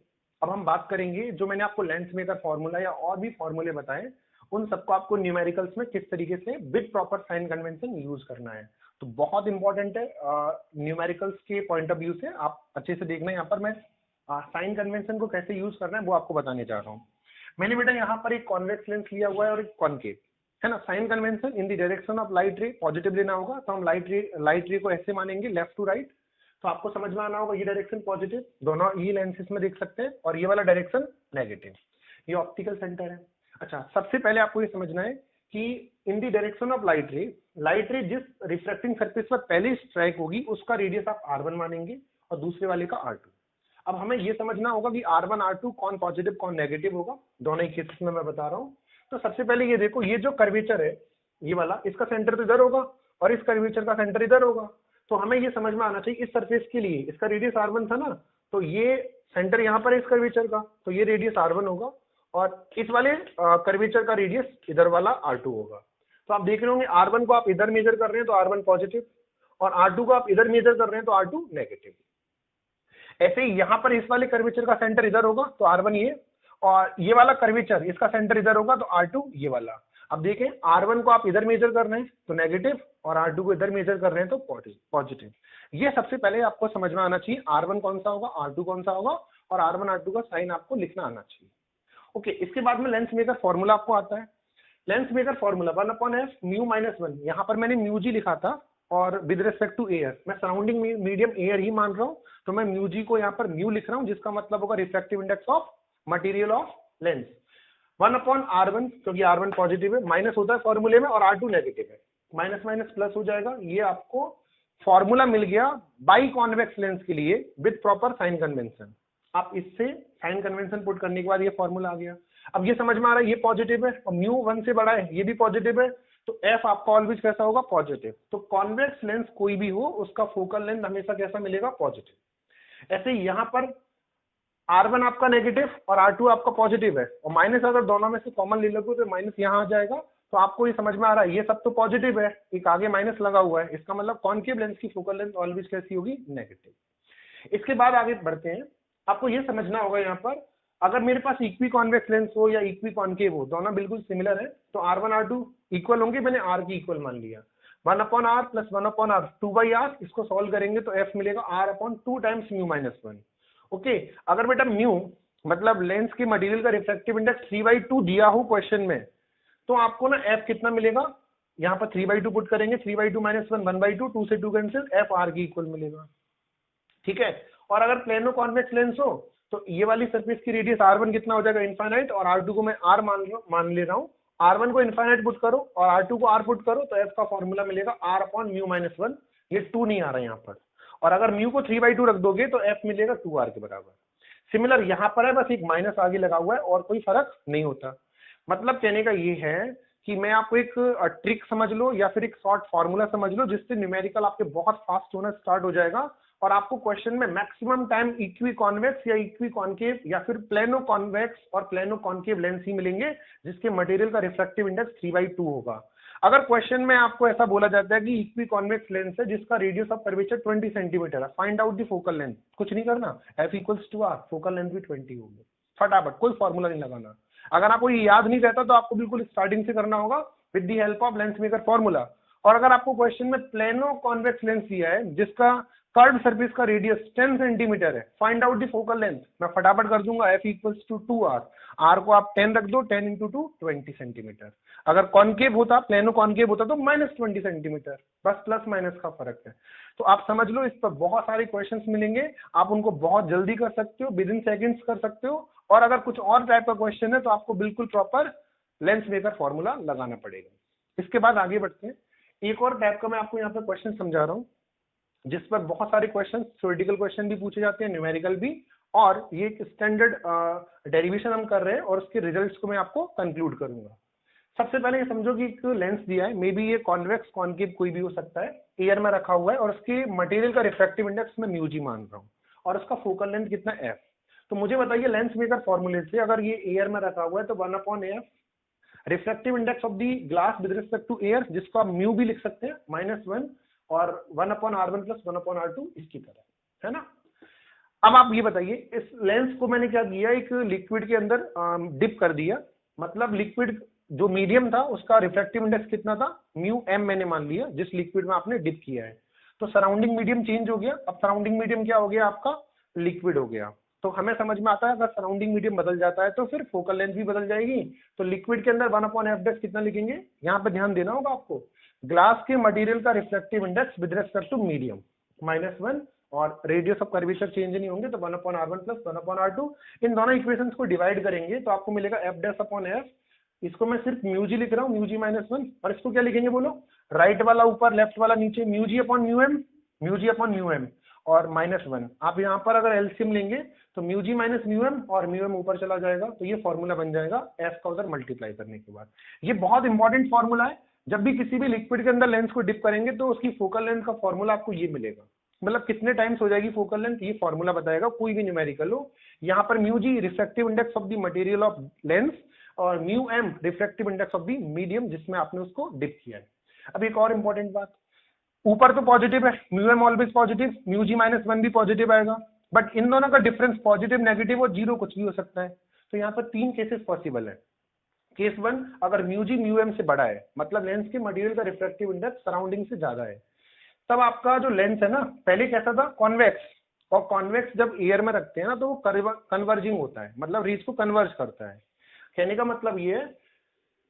Speaker 1: अब हम बात करेंगे जो मैंने आपको लेंस मेकर फॉर्मूला या और भी फॉर्मूले बताए, उन सबको आपको न्यूमेरिकल्स में किस तरीके से with proper sign convention use करना है। तो बहुत इंपॉर्टेंट है न्यूमेरिकल्स के पॉइंट ऑफ व्यू से, आप अच्छे से देखना। यहाँ पर मैं साइन कन्वेंशन को कैसे यूज करना है वो आपको बताने जा रहा हूँ। मैंने बेटा यहाँ पर एक कॉन्वेक्स लेंस लिया हुआ है और एक कॉनकेव है ना। Sign convention in the direction of light ray positive लेना होगा, तो हम लाइट रे को ऐसे मानेंगे लेफ्ट टू राइट। तो आपको समझ में आना होगा ये डायरेक्शन पॉजिटिव, दोनों ये लेंसेज में देख सकते हैं, और ये वाला डायरेक्शन नेगेटिव। ये ऑप्टिकल सेंटर है। अच्छा, सबसे पहले आपको ये समझना है कि in the direction of light ray जिस रिफ्रैक्टिंग सरफेस पर पहले स्ट्राइक होगी उसका रेडियस आप R1 मानेंगे और दूसरे वाले का R2। अब हमें ये समझना होगा कि R1 R2 कौन पॉजिटिव कौन नेगेटिव होगा, दोनों ही केसेस में मैं बता रहा हूँ। तो सबसे पहले ये देखो, ये जो कर्वेचर है ये वाला, इसका सेंटर तो इधर होगा और इस कर्वेचर का सेंटर इधर होगा। तो हमें ये समझ में आना चाहिए इस सरफेस के लिए इसका रेडियस R1 था ना, तो ये सेंटर यहाँ पर है इस कर्वेचर का, तो ये रेडियस R1 होगा, और इस वाले कर्वेचर का रेडियस इधर वाला R2 होगा। तो आप देख रहे होंगे R1 को आप इधर मेजर कर रहे हैं तो R1 पॉजिटिव, और R2 को आप इधर मेजर कर रहे हैं तो R2 नेगेटिव। ऐसे ही यहाँ पर इस वाले कर्वेचर का सेंटर इधर होगा तो R1 ये, और ये वाला कर्वेचर इसका सेंटर इधर होगा तो R2 ये वाला। अब देखें R1 को आप इधर मेजर कर रहे हैं तो नेगेटिव, और R2 को इधर मेजर कर रहे हैं तो पॉजिटिव। ये सबसे पहले आपको समझ में आना चाहिए R1 कौन सा होगा, R2 कौन सा होगा, और R1 R2 का साइन आपको लिखना आना चाहिए। ओके, इसके बाद में लेंस मेकर फॉर्मूला आपको आता है। Lens maker formula 1/f μ-1। यहाँ पर मैंने μg लिखा था, और विद रिस्पेक्ट टू एयर मैं सराउंडिंग मीडियम एयर ही मान रहा हूँ, तो मैं μg को यहाँ पर म्यू लिख रहा हूँ, जिसका मतलब होगा refractive index of material of lens. 1/R1, क्योंकि R1 पॉजिटिव है, माइनस होता है फॉर्मूले में, और R2 नेगेटिव है, माइनस माइनस प्लस हो जाएगा। ये आपको फॉर्मूला मिल गया बाई कॉन्वेक्स लेंस के लिए विद प्रॉपर साइन कन्वेंशन। आप इससे साइन कन्वेंशन पुट करने के बाद ये फॉर्मूला आ गया। अब ये समझ में आ रहा है ये पॉजिटिव है और μ1 से बड़ा है, ये भी पॉजिटिव है, तो f आपका ऑलवेज कैसा होगा, पॉजिटिव। तो कॉन्वेक्स लेंस कोई भी हो उसका फोकल लेंथ हमेशा कैसा मिलेगा, पॉजिटिव। ऐसे ही यहाँ पर R1 आपका नेगेटिव और R2 आपका पॉजिटिव है, और माइनस अगर दोनों में से कॉमन ले लोगे तो माइनस यहाँ आ जाएगा। तो आपको ये समझ में आ रहा है ये सब तो पॉजिटिव है, एक आगे माइनस लगा हुआ है, इसका मतलब कॉनकेव लेंस की फोकल लेंथ ऑलवेज कैसी होगी, नेगेटिव। इसके बाद आगे बढ़ते हैं। आपको ये समझना होगा यहाँ पर अगर मेरे पास इक्वी कॉन्वेक्स लेंस हो या इक्वी कॉनकेव हो, दोनों बिल्कुल सिमिलर है, तो R1 R2 इक्वल होंगे। मैंने R की इक्वल मान लिया। 1/R प्लस 1/R 2/R, इसको सॉल्व करेंगे तो F मिलेगा R/2 टाइम्स μ-1। ओके, अगर बेटा म्यू मतलब लेंस के मटेरियल का रिफ्रैक्टिव इंडेक्स 3/2 दिया हो क्वेश्चन में, तो आपको ना F कितना मिलेगा, यहाँ पर 3/2 पुट करेंगे, 3/2 माइनस 1 1/2, 2 से 2 कैंसिल, F R की इक्वल मिलेगा। ठीक है, और अगर प्लेनो कॉन्वेक्स लेंस हो तो ये वाली सरफेस की रेडियस R1 कितना हो जाएगा, इनफाइनाइट, और R2 को मैं R मान ले रहा हूँ। R1 को इनफाइनाइट पुट करो और R2 को R पुट करो, तो F का फॉर्मूला मिलेगा R/μ-1। ये 2 नहीं आ रहा है यहाँ पर, और अगर म्यू को 3/2 रख दोगे तो F मिलेगा 2R के बराबर। सिमिलर यहाँ पर है, बस एक माइनस आगे लगा हुआ है और कोई फर्क नहीं होता। मतलब कहने का ये है कि मैं आपको एक ट्रिक समझ लो या फिर एक शॉर्ट फॉर्मूला समझ लो, जिससे न्यूमेरिकल आपके बहुत फास्ट होना स्टार्ट हो जाएगा, और आपको क्वेश्चन में मैक्सिमम टाइम इक्वी कॉन्वेक्स या इक्वी कॉनकेव या फिर प्लेनो कॉन्वेक्स और प्लेनो कॉनकेव लेंस ही मिलेंगे जिसके मटेरियल का रिफ्रैक्टिव इंडेक्स 3/2 होगा। अगर क्वेश्चन में आपको ऐसा बोला जाता है कि इक्वी कॉन्वेक्स लेंस है जिसका रेडियस ऑफ कर्वेचर 20 सेंटीमीटर है, find out the focal length, कुछ नहीं करना, F = R, फोकल लेंथ भी 20 होगी, फटाफट, कोई फॉर्मूला नहीं लगाना। अगर आपको ये याद नहीं रहता तो आपको बिल्कुल स्टार्टिंग से करना होगा with the help of lens maker formula. और अगर आपको क्वेश्चन में प्लेनो कॉन्वेक्स लेंस दिया है जिसका कर्व सरफेस का रेडियस 10 सेंटीमीटर है, find out the focal length, मैं फटाफट कर दूंगा, F = 2R। R को आप 10 रख दो, 10 × 2 20 सेंटीमीटर। अगर कॉनकेव होता, प्लेनो कॉनकेव होता तो -20 सेंटीमीटर, बस प्लस माइनस का फर्क है। तो आप समझ लो, इस पर बहुत सारे क्वेश्चंस मिलेंगे, आप उनको बहुत जल्दी कर सकते हो, विद इन सेकेंड्स कर सकते हो। और अगर कुछ और टाइप का क्वेश्चन है तो आपको बिल्कुल प्रॉपर लेंस मेकर फॉर्मूला लगाना पड़ेगा। इसके बाद आगे बढ़ते हैं। एक और टाइप का मैं आपको यहाँ पर क्वेश्चन समझा रहा हूँ जिस पर बहुत सारे क्वेश्चन, थ्योरेटिकल क्वेश्चन भी पूछे जाते हैं, न्यूमेरिकल भी, और ये एक स्टैंडर्ड डेरिवेशन हम कर रहे हैं और उसके रिजल्ट्स को मैं आपको कंक्लूड करूंगा। सबसे पहले ये समझो कि एक लेंस दिया है, मे बी ये कॉन्वेक्स कॉनकेव कोई भी हो सकता है, एयर में रखा हुआ है और उसके मटेरियल का रिफ्रैक्टिव इंडेक्स मैं म्यू जी मान रहा हूँ और उसका फोकल लेंथ कितना एफ। तो मुझे बताइए लेंस मेकर फॉर्मूले से अगर ये एयर में रखा हुआ है तो 1/f refractive index of the glass with respect to air, जिसको आप म्यू भी लिख सकते हैं -1 और 1/r1 + 1/r2 इसकी तरह, है ना। अब आप ये बताइए इस लेंस को मैंने क्या किया, एक लिक्विड के अंदर डिप कर दिया, मतलब लिक्विड जो मीडियम था उसका रिफ्रैक्टिव इंडेक्स कितना था, μm मैंने मान लिया जिस लिक्विड में आपने डिप किया है। तो सराउंडिंग मीडियम चेंज हो गया, अब सराउंडिंग मीडियम क्या हो गया आपका, लिक्विड हो गया। तो हमें समझ में आता है अगर सराउंडिंग मीडियम बदल जाता है तो फिर फोकल लेंथ भी बदल जाएगी। तो लिक्विड के अंदर 1/f कितना लिखेंगे, यहाँ पे ध्यान देना होगा आपको, ग्लास के मटेरियल का refractive index with respect to medium -1 और रेडियस ऑफ कर्वेचर चेंज नहीं होंगे तो 1/r1 + 1/r2। इन दोनों इक्वेशंस को डिवाइड करेंगे तो आपको मिलेगा f'/f। इसको मैं सिर्फ म्यू जी लिख रहा हूँ, म्यू जी -1, और इसको क्या लिखेंगे बोलो, राइट वाला ऊपर लेफ्ट वाला नीचे, mu G upon mu M और -1। आप यहाँ पर अगर एलसीएम लेंगे तो म्यू जी म्यू एम और म्यू एम ऊपर चला जाएगा, तो ये फॉर्मूला बन जाएगा एफ का उधर मल्टीप्लाई करने के बाद। ये बहुत इंपॉर्टेंट फॉर्मूला है, जब भी किसी भी लिक्विड के अंदर लेंस को डिप करेंगे तो उसकी फोकल लेंथ का फॉर्मूला आपको ये मिलेगा, मतलब कितने टाइम्स हो जाएगी फोकल लेंथ ये फॉर्मूला बताएगा, कोई भी न्यूमेरिकल हो। यहाँ पर mu g refractive index of the material of lens और mu m refractive index of the medium जिसमें आपने उसको डिप किया है। अब एक और इंपॉर्टेंट बात, ऊपर तो पॉजिटिव है, mu m always positive, mu g -1 भी पॉजिटिव आएगा, बट इन दोनों का डिफरेंस पॉजिटिव नेगेटिव और जीरो कुछ भी हो सकता है। तो यहाँ पर 3 केसेस पॉसिबल है। केस 1, अगर म्यू जी म्यू एम से बड़ा है, मतलब लेंस के मटेरियल का रिफ्रैक्टिव इंडेक्स सराउंडिंग से ज्यादा है, तब आपका जो लेंस है ना पहले कैसा था, कॉन्वेक्स, और कॉन्वेक्स जब एयर में रखते हैं ना तो वो कन्वर्जिंग होता है, मतलब रेज को कन्वर्ज करता है। कहने का मतलब ये है,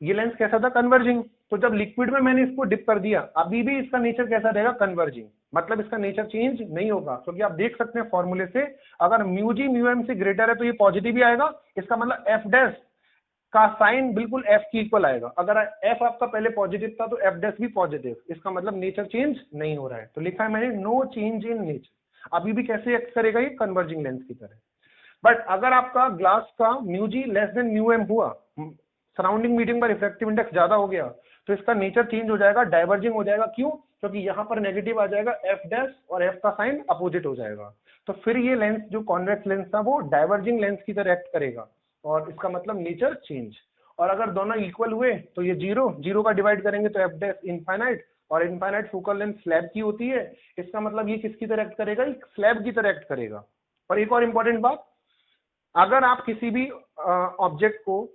Speaker 1: ये लेंस कैसा था, कन्वर्जिंग। तो जब लिक्विड में मैंने इसको डिप कर दिया, अभी भी इसका नेचर कैसा रहेगा, कन्वर्जिंग, मतलब इसका नेचर चेंज नहीं होगा, क्योंकि आप देख सकते हैं फॉर्मूले से अगर म्यू जी म्यू एम से ग्रेटर है तो ये पॉजिटिव ही आएगा, इसका मतलब एफ डैश का साइन बिल्कुल एफ की इक्वल आएगा। अगर एफ आपका पहले पॉजिटिव था तो एफ डैश भी पॉजिटिव, इसका मतलब नेचर चेंज नहीं हो रहा है। तो लिखा है मैंने नो चेंज इन नेचर, अभी भी कैसे एक्ट करेगा ये, कन्वर्जिंग लेंस की तरह। बट अगर आपका ग्लास का mu G less than mu M हुआ, सराउंडिंग मीडियम का रिफ्रैक्टिव इंडेक्स ज्यादा हो गया, तो इसका नेचर चेंज हो जाएगा, डाइवर्जिंग हो जाएगा। क्यों, क्योंकि यहाँ पर नेगेटिव आ जाएगा एफ डैश और एफ का साइन अपोजिट हो जाएगा। तो फिर ये लेंस जो कॉन्वेक्स लेंस था वो डाइवर्जिंग लेंस की तरह एक्ट करेगा और इसका मतलब नेचर चेंज। और अगर दोनों इक्वल हुए तो ये जीरो का डिवाइड करेंगे तो एफ डैश इनफाइनाइट, और इनफाइनाइट फोकल लेंथ स्लैब की होती है, इसका मतलब ये किसकी तरह एक्ट करेगा, एक स्लैब की तरह एक्ट करेगा। और एक और इंपॉर्टेंट बात, अगर आप किसी भी ऑब्जेक्ट को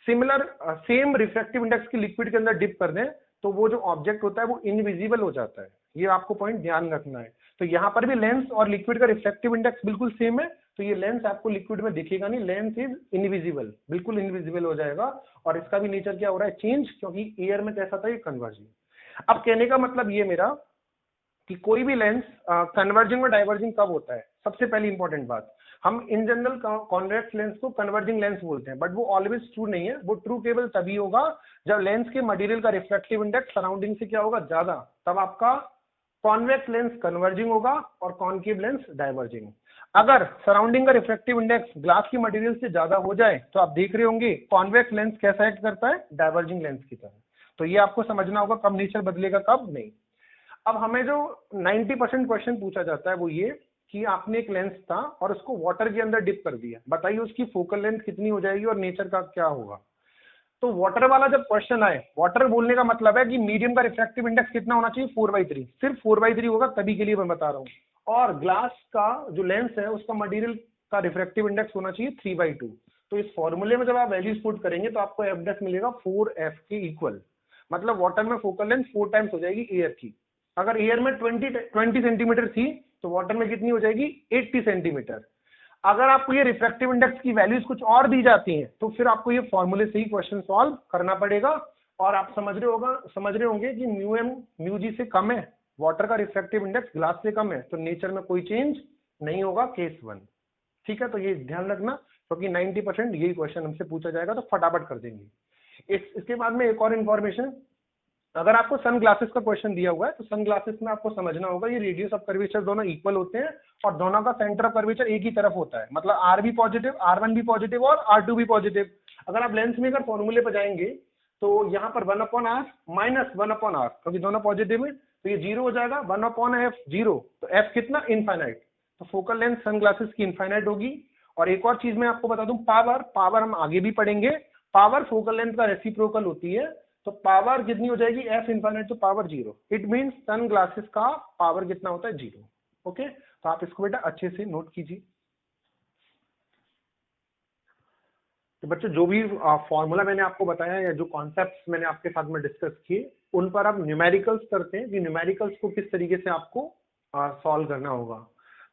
Speaker 1: सिमिलर सेम रिफ्रैक्टिव इंडेक्स की लिक्विड के अंदर डिप कर दें तो वो जो ऑब्जेक्ट होता है वो इनविजिबल हो जाता है, ये आपको पॉइंट ध्यान रखना है। तो यहाँ पर भी लेंस और लिक्विड का रिफ्रैक्टिव इंडेक्स बिल्कुल सेम है, तो ये लेंस आपको लिक्विड में दिखेगा नहीं, लेंस इज इनविजिबल, बिल्कुल इनविजिबल हो जाएगा। और इसका भी नेचर क्या हो रहा है, चेंज, क्योंकि एयर में कैसा था, ये कन्वर्जिंग। अब कहने का मतलब ये मेरा कि कोई भी लेंस कन्वर्जिंग और डाइवर्जिंग कब होता है, सबसे पहली इंपॉर्टेंट बात, हम इन जनरल कॉन्वेक्स लेंस को कन्वर्जिंग लेंस बोलते हैं, बट वो ऑलवेज ट्रू नहीं है। वो ट्रू केवल तभी होगा जब लेंस के मटेरियल का रिफ्रैक्टिव इंडेक्स सराउंडिंग से क्या होगा, ज्यादा, तब आपका कॉन्वेक्स लेंस कन्वर्जिंग होगा और कॉनकेव लेंस डाइवर्जिंग। अगर सराउंडिंग का रिफ्रैक्टिव इंडेक्स ग्लास की मटेरियल से ज्यादा हो जाए तो आप देख रहे होंगे कॉन्वेक्स लेंस कैसा एक्ट करता है, डाइवर्जिंग लेंस की तरह। तो ये आपको समझना होगा कब नेचर बदलेगा कब नहीं। अब हमें जो 90% क्वेश्चन पूछा जाता है वो ये कि आपने एक लेंस था और उसको वाटर के अंदर डिप कर दिया, बताइए उसकी फोकल लेंथ कितनी हो जाएगी और नेचर का क्या होगा। तो वाटर वाला जब क्वेश्चन आए, वाटर बोलने का मतलब है कि मीडियम का रिफ्रैक्टिव इंडेक्स कितना होना चाहिए, 4/3, सिर्फ 4/3 होगा, तभी के लिए मैं बता रहा हूँ। और ग्लास का जो लेंस है उसका मटेरियल का रिफ्रैक्टिव इंडेक्स होना चाहिए 3/2। तो इस फॉर्मूले में जब आप वैल्यूज पुट करेंगे तो आपको एफ डैश मिलेगा 4f के इक्वल, मतलब वाटर में फोकल लेंथ 4 टाइम्स हो जाएगी एयर की। अगर एयर में 20 सेंटीमीटर थी तो वाटर में कितनी हो जाएगी, 80 सेंटीमीटर। अगर आपको ये रिफ्रैक्टिव इंडेक्स की वैल्यूज कुछ और दी जाती हैं तो फिर आपको ये फॉर्मूले से ही क्वेश्चन सॉल्व करना पड़ेगा। और आप समझ रहे होंगे कि म्यू एम म्यू जी से कम है, वाटर का रिफ्रैक्टिव इंडेक्स ग्लास से कम है, तो नेचर में कोई चेंज नहीं होगा, केस 1। ठीक है, तो ये ध्यान रखना, क्योंकि 90% यही क्वेश्चन हमसे पूछा जाएगा, तो फटाफट कर देंगे। इसके बाद में एक और इन्फॉर्मेशन, अगर आपको सन ग्लासेस का क्वेश्चन दिया हुआ है तो सन ग्लासेस में आपको समझना होगा ये रेडियस ऑफ कर्वेचर दोनों इक्वल होते हैं और दोनों का सेंटर ऑफ कर्वेचर एक ही तरफ होता है, मतलब आर भी पॉजिटिव, R1 भी पॉजिटिव और R2 भी पॉजिटिव। अगर आप लेंस मेकर फॉर्मूले पर जाएंगे तो यहाँ पर 1/r माइनस 1/r, क्योंकि दोनों पॉजिटिव है तो ये 0 हो जाएगा, 1/f 0, तो f कितना, इनफाइनाइट। तो फोकल लेंथ सनग्लासेस की इनफाइनाइट होगी। और एक और चीज मैं आपको बता दूं, पावर हम आगे भी पढ़ेंगे, पावर फोकल लेंथ का रेसिप्रोकल होती है। तो पावर कितनी हो जाएगी, f इनफाइनाइट तो पावर 0, इट मींस सनग्लासेस का पावर कितना होता है, 0। ओके, तो आप इसको बेटा अच्छे से नोट कीजिए। तो बच्चों जो भी फॉर्मूला मैंने आपको बताया या जो कॉन्सेप्ट्स मैंने आपके साथ में डिस्कस किए, उन पर आप न्यूमेरिकल्स करते हैं कि न्यूमेरिकल्स को किस तरीके से आपको सॉल्व करना होगा।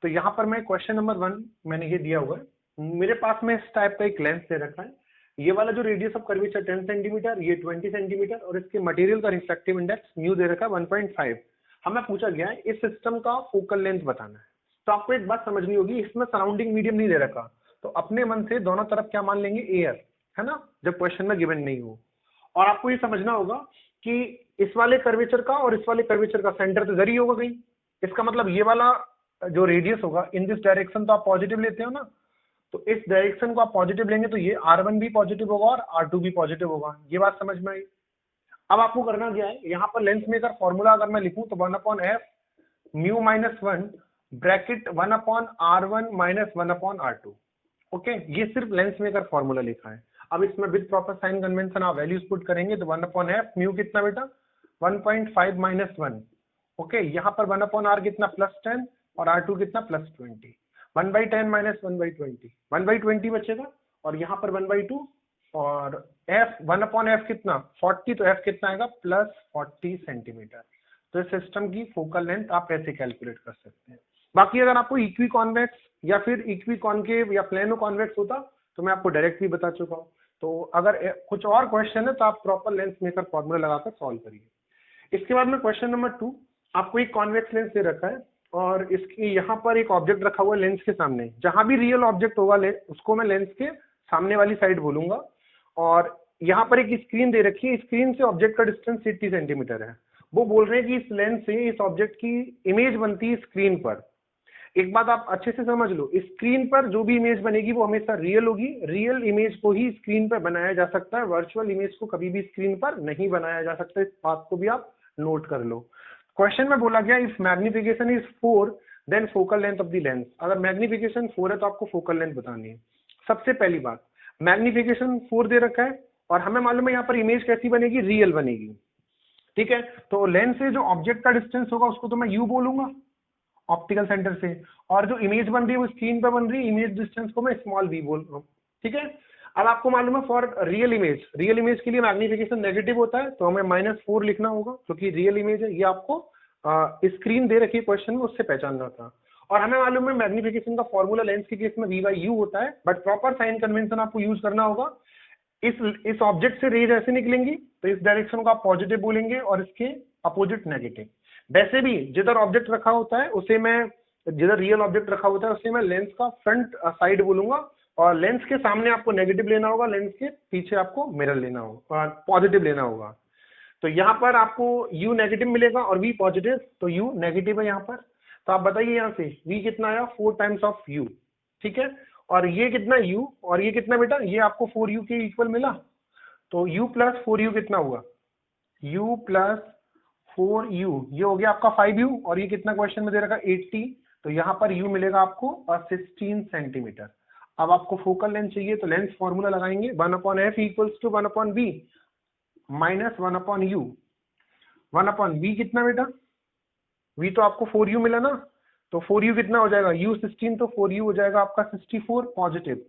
Speaker 1: तो यहाँ पर मैं क्वेश्चन नंबर 1 मैंने ये दिया हुआ है, मेरे पास में इस टाइप का एक लेंस दे रखा है, ये वाला जो रेडियस ऑफ कर्वेचर 10 सेंटीमीटर, ये 20 सेंटीमीटर, और इसके मटेरियल का रिफ्रैक्टिव इंडेक्स म्यू दे रखा है 1.5। हमें पूछा गया है इस सिस्टम का फोकल लेंथ बताना है। तो आपको एक बात समझनी होगी, इसमें सराउंडिंग मीडियम नहीं दे रखा, तो अपने मन से दोनों तरफ क्या मान लेंगे, एयर, है ना, जब क्वेश्चन में गिवन नहीं हो। और आपको ये समझना होगा कि इस वाले कर्वेचर का और इस वाले कर्वेचर का सेंटर तो जरी होगा कहीं, इसका मतलब ये वाला जो रेडियस होगा इन दिस डायरेक्शन तो आप पॉजिटिव लेते हो ना, तो इस डायरेक्शन को आप पॉजिटिव लेंगे तो ये R1 भी पॉजिटिव होगा और R2 भी पॉजिटिव होगा। ये बात समझ में आई। अब आपको करना क्या है, यहाँ पर लेंस मेकर फॉर्मूला अगर मैं लिखूं तो 1/f mu minus 1 bracket 1/r1 minus 1/r2। Okay, ये सिर्फ लेंस मेकर फॉर्मूला लिखा है। अब इसमें विद प्रॉपर साइन कन्वेंशन आप वैल्यूज पुट करेंगे तो 1/f म्यू कितना बेटा, 1.5 माइनस 1। ओके, यहाँ पर 1/r कितना, +10, और R2 कितना, +20। 1/10 माइनस 1/20, 1/20 बचेगा, और यहाँ पर 1/2, और f 1/f कितना, 40, तो f कितना आएगा, +40 सेंटीमीटर। तो इस सिस्टम की फोकल लेंथ आप ऐसे कैलकुलेट कर सकते हैं। बाकी अगर आपको इक्वी कॉन्वेक्स या फिर इक्वी कॉन्केव या प्लेनो कॉन्वेक्स होता तो मैं आपको डायरेक्ट भी बता चुका हूँ। तो अगर कुछ और क्वेश्चन है तो आप प्रॉपर लेंस मेकर फॉर्मूला लगाकर सॉल्व करिए। इसके बाद में क्वेश्चन नंबर 2, आपको एक कॉन्वेक्स लेंस दे रखा है और इसके यहाँ पर एक ऑब्जेक्ट रखा हुआ है लेंस के सामने। जहां भी रियल ऑब्जेक्ट होगा उसको मैं लेंस के सामने वाली साइड बोलूंगा। और यहाँ पर एक स्क्रीन दे रखी है, स्क्रीन से ऑब्जेक्ट का डिस्टेंस 80 सेंटीमीटर है। वो बोल रहे हैं कि इस लेंस से इस ऑब्जेक्ट की इमेज बनती है स्क्रीन पर। एक बात आप अच्छे से समझ लो, स्क्रीन पर जो भी इमेज बनेगी वो हमेशा रियल होगी। रियल इमेज को ही स्क्रीन पर बनाया जा सकता है, वर्चुअल इमेज को कभी भी स्क्रीन पर नहीं बनाया जा सकता। इस बात को भी आप नोट कर लो। क्वेश्चन में बोला गया if magnification is 4 then focal length of the lens. अगर मैग्निफिकेशन 4 है तो आपको फोकल लेंथ बतानी है। सबसे पहली बात, मैग्निफिकेशन 4 दे रखा है और हमें मालूम है यहाँ पर इमेज कैसी बनेगी, रियल बनेगी। ठीक है, तो लेंस से जो ऑब्जेक्ट का डिस्टेंस होगा उसको तो मैं यू बोलूंगा ऑप्टिकल सेंटर से, और जो इमेज बन रही है वो स्क्रीन पर बन रही है, इमेज डिस्टेंस को मैं स्मॉल वी बोल रहा हूँ। ठीक है, अब आपको मालूम है फॉर रियल इमेज के लिए मैग्निफिकेशन नेगेटिव होता है, तो हमें -4 लिखना होगा क्योंकि रियल इमेज है। ये आपको स्क्रीन दे रखी है क्वेश्चन में, उससे पहचानना था। और हमें मालूम है मैग्निफिकेशन का फॉर्मूला लेंस के केस में V/U होता है, बट प्रॉपर साइन कन्वेंशन आपको यूज करना होगा। इस ऑब्जेक्ट से रेज ऐसे निकलेंगी तो इस डायरेक्शन को आप पॉजिटिव बोलेंगे और इसके अपोजिट नेगेटिव। वैसे भी जिधर ऑब्जेक्ट रखा होता है उसे मैं, जिधर रियल ऑब्जेक्ट रखा होता है उसे मैं लेंस का फ्रंट साइड बोलूंगा, और लेंस के सामने आपको नेगेटिव लेना होगा, लेंस के पीछे आपको मिरर लेना होगा, पॉजिटिव लेना होगा। तो यहाँ पर आपको U नेगेटिव मिलेगा और V पॉजिटिव, तो U नेगेटिव है यहाँ पर। तो आप बताइए यहाँ से V कितना आया, 4 टाइम्स ऑफ U। ठीक है, और ये कितना U और ये कितना बेटा, ये आपको 4U के इक्वल मिला, तो U प्लस 4U कितना हुआ, U प्लस 4U, ये हो गया आपका 5U, और ये कितना क्वेश्चन में दे रखा 80, तो यहाँ पर U मिलेगा आपको 16 सेंटीमीटर। अब आपको फोकल लेंथ चाहिए तो लेंस फॉर्मूला लगाएंगे, 1/f equals to 1/v minus 1/u। 1/v कितना बेटा, v तो आपको 4U मिला ना, तो 4U कितना हो जाएगा, U 16, तो 4U हो जाएगा आपका 64 पॉजिटिव,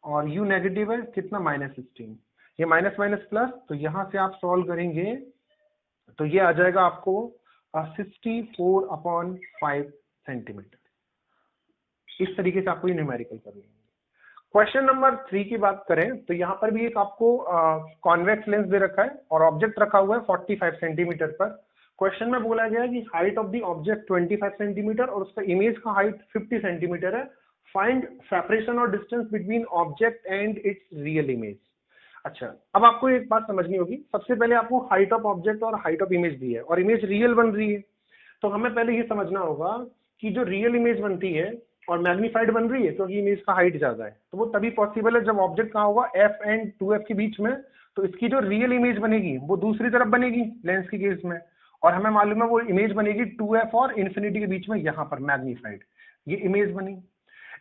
Speaker 1: और U नेगेटिव है कितना, -16। ये माइनस माइनस प्लस, तो यहां से आप सॉल्व करेंगे तो ये आ जाएगा आपको 64/5 सेंटीमीटर। इस तरीके से आपको ये न्यूमेरिकल करना है। क्वेश्चन नंबर 3 की बात करें तो यहाँ पर भी एक आपको कॉन्वेक्स लेंस दे रखा है और ऑब्जेक्ट रखा हुआ है 45 सेंटीमीटर पर। क्वेश्चन में बोला गया है कि height of the object 25 centimetre और उसका इमेज का हाइट 50 सेंटीमीटर है। फाइंड सेपरेशन और distance between object and it's real image. अच्छा, अब आपको एक बात समझनी होगी, सबसे पहले आपको हाइट ऑफ ऑब्जेक्ट और हाइट ऑफ इमेज दी है और इमेज रियल बन रही है, तो हमें पहले ये समझना होगा कि जो रियल इमेज बनती है और मैग्नीफाइड बन रही है क्योंकि इमेज का हाइट ज्यादा है, तो वो तभी पॉसिबल है जब ऑब्जेक्ट कहाँ होगा, f एंड 2f के बीच में। तो इसकी जो रियल इमेज बनेगी वो दूसरी तरफ बनेगी लेंस के केस में, और हमें मालूम है वो इमेज बनेगी 2f और इंफिनिटी के बीच में, यहाँ पर मैग्नीफाइड ये इमेज बनी।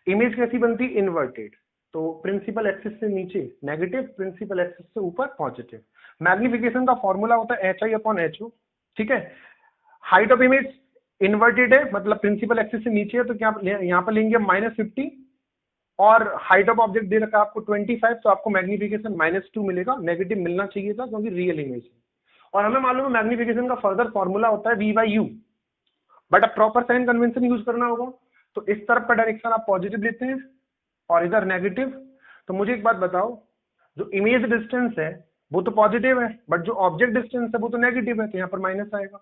Speaker 1: इमेज कैसी बनती? इन्वर्टेड, तो प्रिंसिपल एक्सिस से नीचे नेगेटिव, प्रिंसिपल एक्सिस से ऊपर पॉजिटिव। मैग्निफिकेशन का फॉर्मूला होता है HI/HO, ठीक है। हाइट ऑफ इमेज इन्वर्टेड है, मतलब प्रिंसिपल एक्सिस से नीचे है, तो क्या यहाँ पर लेंगे -50, और हाइट ऑफ ऑब्जेक्ट दे रखा है आपको 25, तो आपको मैग्निफिकेशन -2 मिलेगा। नेगेटिव मिलना चाहिए था क्योंकि रियल इमेज है। और हमें मालूम है मैग्निफिकेशन का फर्दर फॉर्मूला होता है V/U, बट अब प्रॉपर साइन कन्वेंशन यूज करना होगा। तो इस तरफ का डायरेक्शन आप पॉजिटिव लेते हैं और इधर नेगेटिव। तो मुझे एक बात बताओ, जो इमेज डिस्टेंस है वो तो पॉजिटिव है, बट जो ऑब्जेक्ट डिस्टेंस है वो तो नेगेटिव है, तो यहाँ पर माइनस आएगा,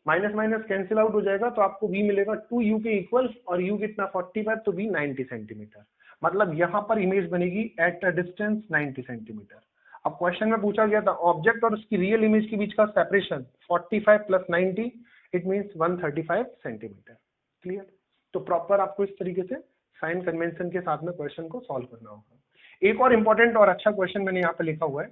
Speaker 1: माइनस माइनस कैंसिल आउट हो जाएगा, तो आपको V मिलेगा 2U के इक्वल, और U कितना 45, तो V 90 सेंटीमीटर। मतलब यहाँ पर इमेज बनेगी एट अ डिस्टेंस 90 सेंटीमीटर। अब क्वेश्चन में पूछा गया था ऑब्जेक्ट और उसकी रियल इमेज के बीच का separation 45 + 90, it means 135 centimetre. Clear? तो प्रॉपर आपको इस तरीके से साइन कन्वेंशन के साथ में क्वेश्चन को सॉल्व करना होगा। एक और इंपॉर्टेंट और अच्छा क्वेश्चन मैंने यहाँ पे लिखा हुआ है,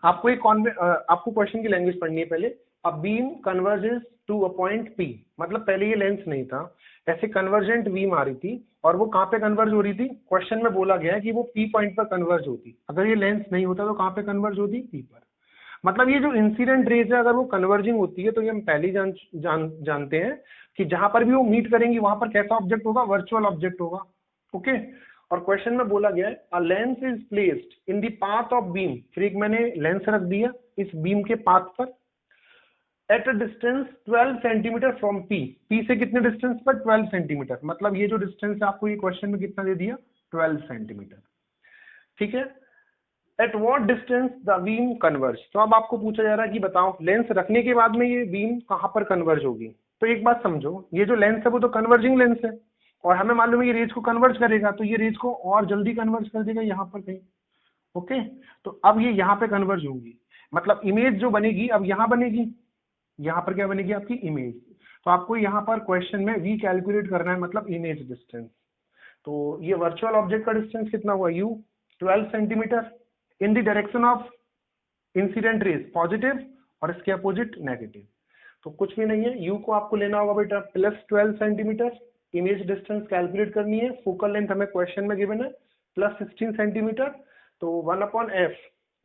Speaker 1: आपको क्वेश्चन की लैंग्वेज पढ़नी है पहले। A beam converges to a point P, मतलब पहले ये लेंस नहीं था, ऐसे कन्वर्जेंट बीम आ रही थी, और वो कहाँ पे कन्वर्ज हो रही थी? क्वेश्चन में बोला गया है कि वो P पॉइंट पर कन्वर्ज होती। अगर ये लेंस नहीं होता तो कहाँ पे कन्वर्ज होती? P पर। मतलब ये जो इंसिडेंट रेज है अगर वो कन्वर्जिंग होती है, तो ये हम पहले ही जानते हैं कि जहां पर भी वो मीट करेंगी वहां पर कैसा ऑब्जेक्ट होगा? वर्चुअल ऑब्जेक्ट होगा। ओके। और क्वेश्चन में बोला गया है a lens is placed in the path of beam, फिर एक मैंने लेंस रख दिया इस बीम के पाथ पर, at a distance 12 centimetre from P। P से कितने डिस्टेंस पर? 12 सेंटीमीटर। मतलब ये जो डिस्टेंस है आपको ये क्वेश्चन में कितना दे दिया? 12 सेंटीमीटर। ठीक है। At what distance the beam converge. तो अब आपको पूछा जा रहा है कि बताओ लेंस रखने के बाद में ये बीम कहाँ पर कन्वर्ज होगी? तो एक बात समझो, ये जो लेंस है वो तो कन्वर्जिंग लेंस है, और हमें मालूम है ये रेज को कन्वर्ज करेगा, तो ये रेज को और जल्दी कन्वर्ज कर देगा यहाँ पर कहीं। ओके। तो अब ये यहाँ पे कन्वर्ज होंगी, मतलब इमेज जो बनेगी अब यहाँ बनेगी, यहाँ पर क्या बनेगी? आपकी इमेज। तो आपको यहाँ पर क्वेश्चन में V कैलकुलेट करना है, मतलब इमेज डिस्टेंस। तो ये वर्चुअल ऑब्जेक्ट का डिस्टेंस कितना हुआ? U 12 centimetre in the direction of incident raise positive, और इसके अपोजिट नेगेटिव। तो कुछ भी नहीं है, U को आपको लेना होगा बेटा +12 सेंटीमीटर, इमेज डिस्टेंस कैलकुलेट करनी है, फोकल लेंथ हमें क्वेश्चन में गिवन है +16 सेंटीमीटर, तो 1/f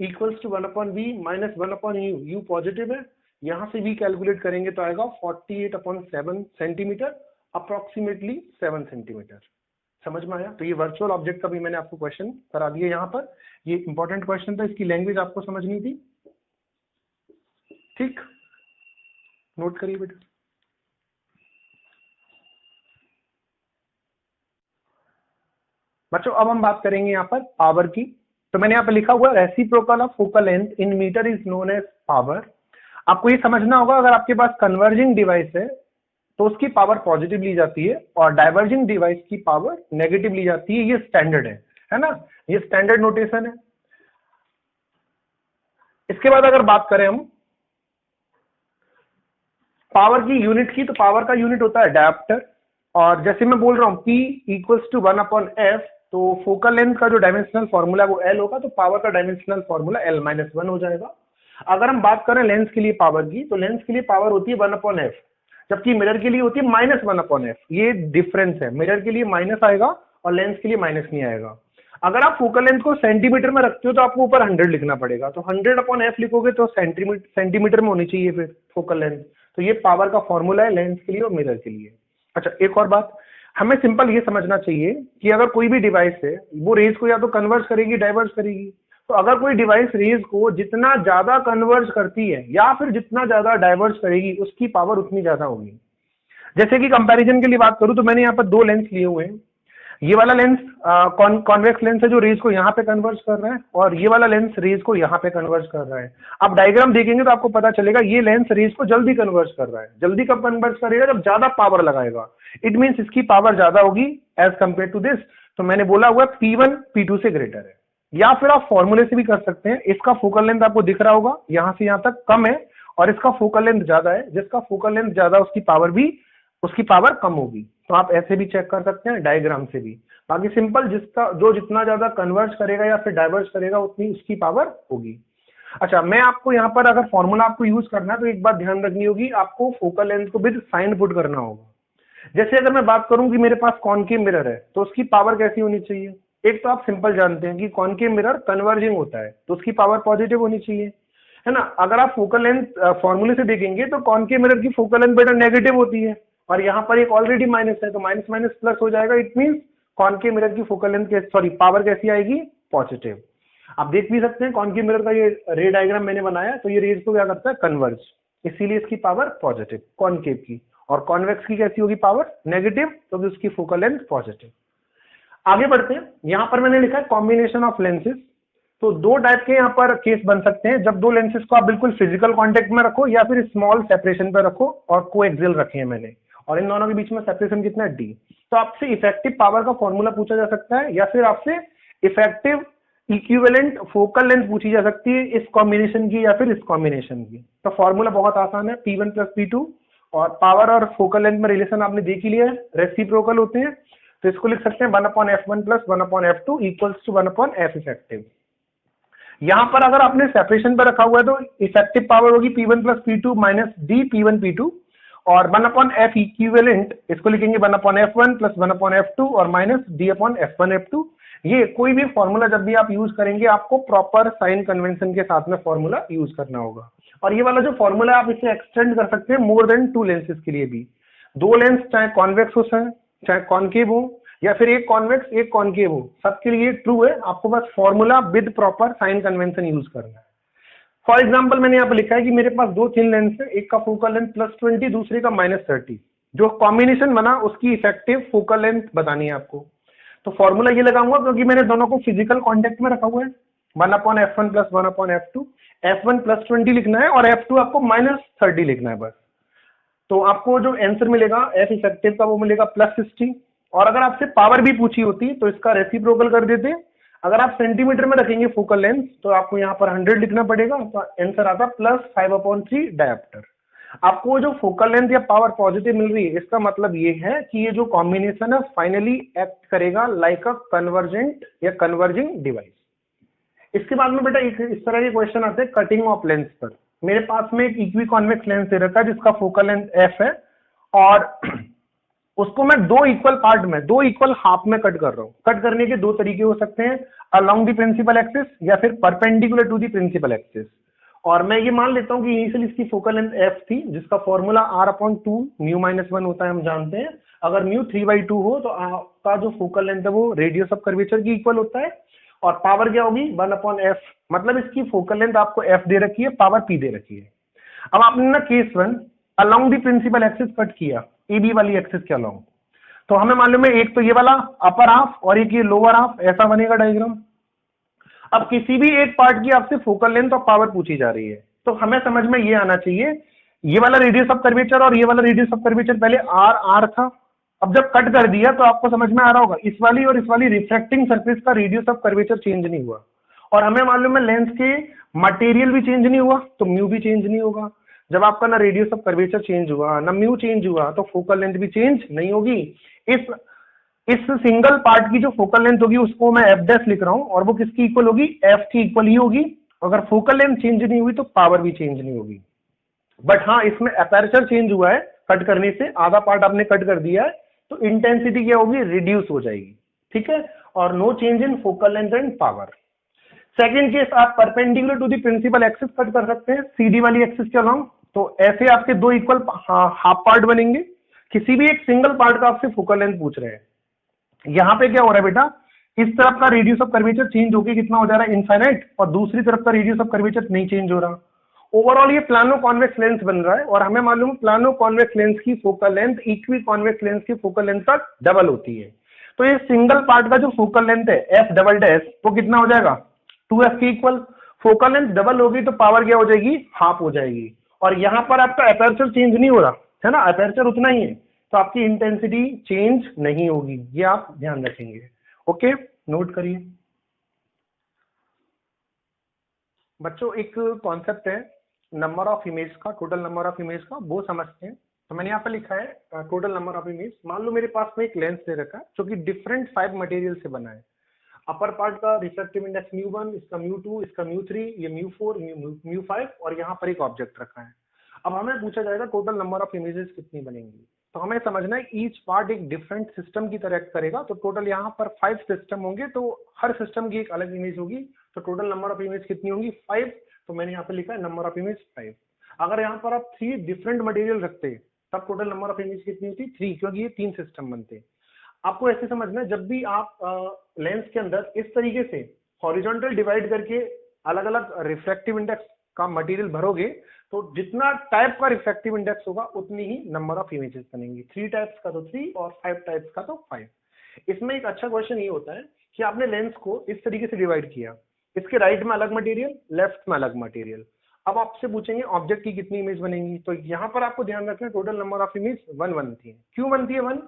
Speaker 1: equals to 1/v minus 1/u। U positive है, यहाँ से V कैलकुलेट करेंगे तो आएगा 48/7 सेंटीमीटर, अप्रोक्सीमेटली 7 सेंटीमीटर। समझ में आया? तो ये वर्चुअल ऑब्जेक्ट का भी मैंने आपको क्वेश्चन करा दिया यहाँ पर। ये इंपॉर्टेंट क्वेश्चन था, इसकी लैंग्वेज आपको समझनी थी। ठीक, नोट करिए बेटा। बच्चों अब हम बात करेंगे यहाँ पर पावर की। तो मैंने यहाँ पर लिखा हुआ reciprocal of focal length in metre is known as power. आपको ये समझना होगा, अगर आपके पास कन्वर्जिंग डिवाइस है तो उसकी पावर पॉजिटिव ली जाती है, और डाइवर्जिंग डिवाइस की पावर नेगेटिव ली जाती है। ये स्टैंडर्ड है ना? ये स्टैंडर्ड नोटेशन है। इसके बाद अगर बात करें हम पावर की यूनिट की, तो पावर का यूनिट होता है डायोप्टर, और जैसे मैं बोल रहा हूँ P इक्वल्स टू 1/f, तो फोकल लेंथ का जो डायमेंशनल फॉर्मूला वो L होगा, तो पावर का डायमेंशनल फॉर्मूला L-1 हो जाएगा। अगर हम बात करें लेंस के लिए पावर की, तो लेंस के लिए पावर होती है 1/f, जबकि मिरर के लिए होती है -1/f। ये डिफरेंस है, मिरर के लिए माइनस आएगा और लेंस के लिए माइनस नहीं आएगा। अगर आप फोकल लेंथ को सेंटीमीटर में रखते हो तो आपको ऊपर 100 लिखना पड़ेगा, तो 100/f लिखोगे तो सेंटीमीटर में होनी चाहिए फिर फोकल लेंथ। तो ये पावर का फॉर्मूला है लेंस के लिए और मिरर के लिए। अच्छा, एक और बात हमें सिंपल ये समझना चाहिए कि अगर कोई भी डिवाइस है वो रेज को या तो कन्वर्ज करेगी डाइवर्ज करेगी। तो अगर कोई डिवाइस रेज को जितना ज्यादा कन्वर्ज करती है या फिर जितना ज्यादा डाइवर्ज करेगी, उसकी पावर उतनी ज्यादा होगी। जैसे कि कंपैरिजन के लिए बात करूं तो मैंने यहाँ पर 2 लेंस लिए हुए हैं। ये वाला लेंस कॉन्वेक्स लेंस है जो रेज को यहाँ पे कन्वर्ज कर रहा है, और ये वाला लेंस रेज को यहाँ पे कन्वर्ज कर रहा है। आप डायग्राम देखेंगे तो आपको पता चलेगा ये लेंस रेज को जल्दी कन्वर्ज कर रहा है। जल्दी कब कन्वर्ज करेगा? जब ज्यादा पावर लगाएगा। इट मीन्स इसकी पावर ज्यादा होगी एज कंपेयर टू दिस। तो मैंने बोला हुआ P1 P2 से ग्रेटर है, या फिर आप फॉर्मूले से भी कर सकते हैं। इसका फोकल लेंथ आपको दिख रहा होगा, यहाँ से यहाँ तक कम है, और इसका फोकल लेंथ ज्यादा है। जिसका फोकल लेंथ ज्यादा उसकी पावर भी उसकी पावर कम होगी। तो आप ऐसे भी चेक कर सकते हैं, डायग्राम से भी। बाकी सिंपल, जिसका जो जितना ज्यादा कन्वर्ज करेगा या फिर डाइवर्ज करेगा उतनी उसकी पावर होगी। अच्छा, मैं आपको यहाँ पर अगर फॉर्मूला आपको यूज करना है तो एक बात ध्यान रखनी होगी, आपको फोकल लेंथ को विद साइन पुट करना होगा। जैसे अगर मैं बात करूं कि मेरे पास कॉनकेव मिरर है तो उसकी पावर कैसी होनी चाहिए। एक तो आप सिंपल जानते हैं कि कॉनकेव मिरर कन्वर्जिंग होता है तो उसकी पावर पॉजिटिव होनी चाहिए, है ना। अगर आप फोकल लेंथ फॉर्मूले से देखेंगे तो कॉनकेव मिरर की फोकल लेंथ बेटा नेगेटिव होती है, और यहाँ पर एक ऑलरेडी माइनस है तो माइनस माइनस प्लस हो जाएगा। इट मीन कॉनकेव मिरर की फोकल लेंथ सॉरी पावर कैसी आएगी, पॉजिटिव। आप देख भी सकते हैं कॉनकेव मिरर का ये रे डायग्राम मैंने बनाया, तो ये रेज को क्या करता है, कन्वर्ज, इसीलिए इसकी पावर पॉजिटिव कॉनकेव की। और कॉन्वेक्स की कैसी होगी पावर, नेगेटिव, क्योंकि उसकी फोकल लेंथ पॉजिटिव। आगे बढ़ते हैं, यहां पर मैंने लिखा है कॉम्बिनेशन ऑफ लेंसेज। तो दो टाइप के यहाँ पर केस बन सकते हैं, जब दो लेंसेज को आप बिल्कुल फिजिकल कांटेक्ट में रखो या फिर स्मॉल सेपरेशन पे रखो और कोएक्सियल रखे हैं मैंने, और इन दोनों के बीच में सेपरेशन कितना है, डी। तो आपसे इफेक्टिव पावर का फॉर्मूला पूछा जा सकता है या फिर आपसे इफेक्टिव इक्विवेलेंट फोकल लेंथ पूछी जा सकती है, इस कॉम्बिनेशन की या फिर इस कॉम्बिनेशन की। तो फॉर्मूला बहुत आसान है, P1 प्लस P2, और पावर और फोकल लेंथ में रिलेशन आपने देख ही लिया है, रेसिप्रोकल होते हैं। तो इसको लिख सकते हैं 1/f1 plus 1/f2 equals to 1/f effective. यहां पर अगर आपने सेपरेशन पर रखा हुआ है तो इफेक्टिव पावर होगी P1 plus P2 minus D P1 P2, और 1/f इक्विवेलेंट इसको लिखेंगे 1/f1 प्लस 1/f2 और माइनस d/f1 f2। ये कोई भी फॉर्मूला जब भी आप यूज करेंगे आपको प्रॉपर साइन कन्वेंशन के साथ में फॉर्मूला यूज करना होगा। और ये वाला जो फॉर्मूला है आप इसे एक्सटेंड कर सकते हैं मोर देन 2 लेंसेज के लिए भी। दो लेंस चाहे कॉन्वेक्स हो चाहे कॉनकेव हो, या फिर एक कॉन्वेक्स एक कॉनकेव हो, सबके लिए ट्रू है। आपको बस formula with proper sign convention use करना है। फॉर एग्जाम्पल मैंने यहाँ पर लिखा है कि मेरे पास दो थिन लेंस है, एक का फोकल लेंथ +20 दूसरे का -30। जो कॉम्बिनेशन बना उसकी इफेक्टिव फोकल लेंथ बतानी है आपको। तो फॉर्मूला ये लगाऊंगा क्योंकि मैंने दोनों को फिजिकल कांटेक्ट में रखा हुआ है, 1/f1 प्लस 1/f2। f1 +20 लिखना है और f2 आपको -30 लिखना है बस। तो आपको जो आंसर मिलेगा f इफेक्टिव का वो मिलेगा +60। और अगर आपसे पावर भी पूछी होती तो इसका रेसिप्रोकल कर देते। अगर आप सेंटीमीटर में रखेंगे फोकल लेंथ तो आपको यहाँ पर 100 लिखना पड़ेगा, तो आंसर आता +5/3 डायप्टर। आपको जो फोकल लेंथ या पावर पॉजिटिव मिल रही है इसका मतलब ये है कि ये जो कॉम्बिनेशन है फाइनली एक्ट करेगा लाइक अ कन्वर्जेंट या कन्वर्जिंग डिवाइस। इसके बाद में बेटा इस तरह के क्वेश्चन आते हैं कटिंग ऑफ लेंस पर। मेरे पास में एक इक्वी कॉन्वेक्स लेंस दे रखा है जिसका फोकल लेंथ f है, और उसको मैं दो इक्वल पार्ट में, दो इक्वल हाफ में कट कर रहा हूं। कट करने के दो तरीके हो सकते हैं, अलोंग द प्रिंसिपल एक्सिस या फिर perpendicular to the principal axis. और मैं ये मान लेता हूं कि इनिशियल इसकी फोकल लेंथ f थी, जिसका फॉर्मूला r/2 μ-1 होता है, हम जानते हैं। अगर μ 3/2 हो तो आपका जो फोकल लेंथ है वो रेडियस ऑफ कर्वेचर की इक्वल होता है, और पावर क्या होगी 1/f। मतलब इसकी फोकल लेंथ आपको f दे रखी है, पावर p दे रखी है। अब आपने ना case 1 along the principal axis cut किया, AB वाली एक्सिस के अलोंग, तो हमें मालूम है एक तो ये वाला अपर हाफ और एक ये लोअर हाफ, ऐसा बनेगा डायग्राम। अब किसी भी एक पार्ट की आपसे फोकल लेंथ और पावर पूछी जा रही है तो हमें समझ में ये आना चाहिए, ये वाला रेडियस ऑफ कर्वेचर और ये वाला रेडियस ऑफ कर्वेचर पहले r था। अब जब कट कर दिया तो आपको समझ में आ रहा होगा इस वाली और इस वाली रिफ्लेक्टिंग सरफेस का रेडियस ऑफ कर्वेचर चेंज नहीं हुआ, और हमें मालूम है लेंस के मटेरियल भी चेंज नहीं हुआ तो म्यू भी चेंज नहीं होगा। जब आपका ना रेडियस ऑफ कर्वेचर चेंज हुआ ना म्यू चेंज हुआ तो फोकल लेंथ भी चेंज नहीं होगी। इस सिंगल पार्ट की जो फोकल लेंथ होगी उसको मैं f' लिख रहा हूं, और वो किसकी इक्वल होगी, f की इक्वल ही होगी। अगर फोकल लेंथ चेंज नहीं हुई तो पावर भी चेंज नहीं होगी। बट हाँ, इसमें अपर्चर चेंज हुआ है, कट करने से आधा पार्ट आपने कट कर दिया है तो इंटेंसिटी क्या होगी, रिड्यूस हो जाएगी, ठीक है। और no change in focal length and power. Second case, आप perpendicular to the principal axis cut कर सकते हैं, CD वाली एक्सिस के अलोंग। तो ऐसे आपके दो इक्वल हाफ पार्ट बनेंगे। किसी भी एक सिंगल पार्ट का आपसे फोकल लेंथ पूछ रहे हैं। यहां पे क्या हो रहा है बेटा, इस तरफ का रेडियस ऑफ कर्वेचर चेंज होकर कितना हो जा रहा है, इनफाइनाइट, और दूसरी तरफ का रेडियस ऑफ कर्वेचर नहीं चेंज हो रहा। ओवरऑल ये प्लानो कॉन्वेक्स लेंस बन रहा है, और हमें मालूम है प्लानो कॉन्वेक्स लेंस की focal length equi convex lens की फोकल लेंथ का डबल होती है। तो ये सिंगल पार्ट का जो फोकल लेंथ है f" वो कितना हो जाएगा, 2f के इक्वल। फोकल लेंथ डबल होगी तो पावर क्या हो जाएगी, हाफ हो जाएगी। और यहां पर आपका अपर्चर चेंज नहीं हो रहा है ना, अपर्चर उतना ही है, तो आपकी इंटेंसिटी चेंज नहीं होगी, ये आप ध्यान रखेंगे। ओके, नोट करिए बच्चों। एक कॉन्सेप्ट है नंबर ऑफ इमेज का, टोटल नंबर ऑफ इमेज का, वो समझते हैं। तो मैंने यहाँ पे लिखा है टोटल नंबर ऑफ इमेज। मान लो मेरे पास में एक लेंस दे रखा है जो कि डिफरेंट 5 मटेरियल से बना है। अपर पार्ट का रिफ्रैक्टिव इंडेक्स μ1, इसका μ2, इसका μ3, ये μ4, μ5 और यहाँ पर एक ऑब्जेक्ट रखा है। अब हमें पूछा जाएगा टोटल नंबर ऑफ इमेजेस कितनी बनेंगी। तो हमें समझना है ईच पार्ट एक डिफरेंट सिस्टम की तरह एक्ट करेगा। तो टोटल यहाँ पर 5 सिस्टम होंगे, तो हर सिस्टम की एक अलग इमेज होगी। तो टोटल नंबर ऑफ इमेज कितनी होंगी 5। तो मैंने यहाँ पे लिखा है नंबर ऑफ इमेज 5। अगर यहाँ पर आप 3 डिफरेंट मटेरियल रखते हैं तब टोटल नंबर ऑफ इमेज कितनी होती 3, क्योंकि ये 3 सिस्टम बनते हैं। आपको ऐसे समझना है जब भी आप लेंस के अंदर इस तरीके से हॉरिजॉन्टल डिवाइड करके अलग अलग रिफ्रैक्टिव इंडेक्स का मटेरियल भरोगे तो जितना टाइप का रिफ्रैक्टिव इंडेक्स होगा उतनी ही नंबर ऑफ इमेजेस बनेंगी। 3 टाइप्स का तो 3 और 5 टाइप्स का तो 5। इसमें एक अच्छा क्वेश्चन ये होता है कि आपने लेंस को इस तरीके से डिवाइड किया, इसके राइट में अलग मटेरियल, लेफ्ट में अलग मटेरियल। अब आपसे पूछेंगे ऑब्जेक्ट की कितनी इमेज बनेंगी। तो यहाँ पर आपको ध्यान रखना टोटल नंबर ऑफ इमेज 1 बनती है। क्यों बनती है 1?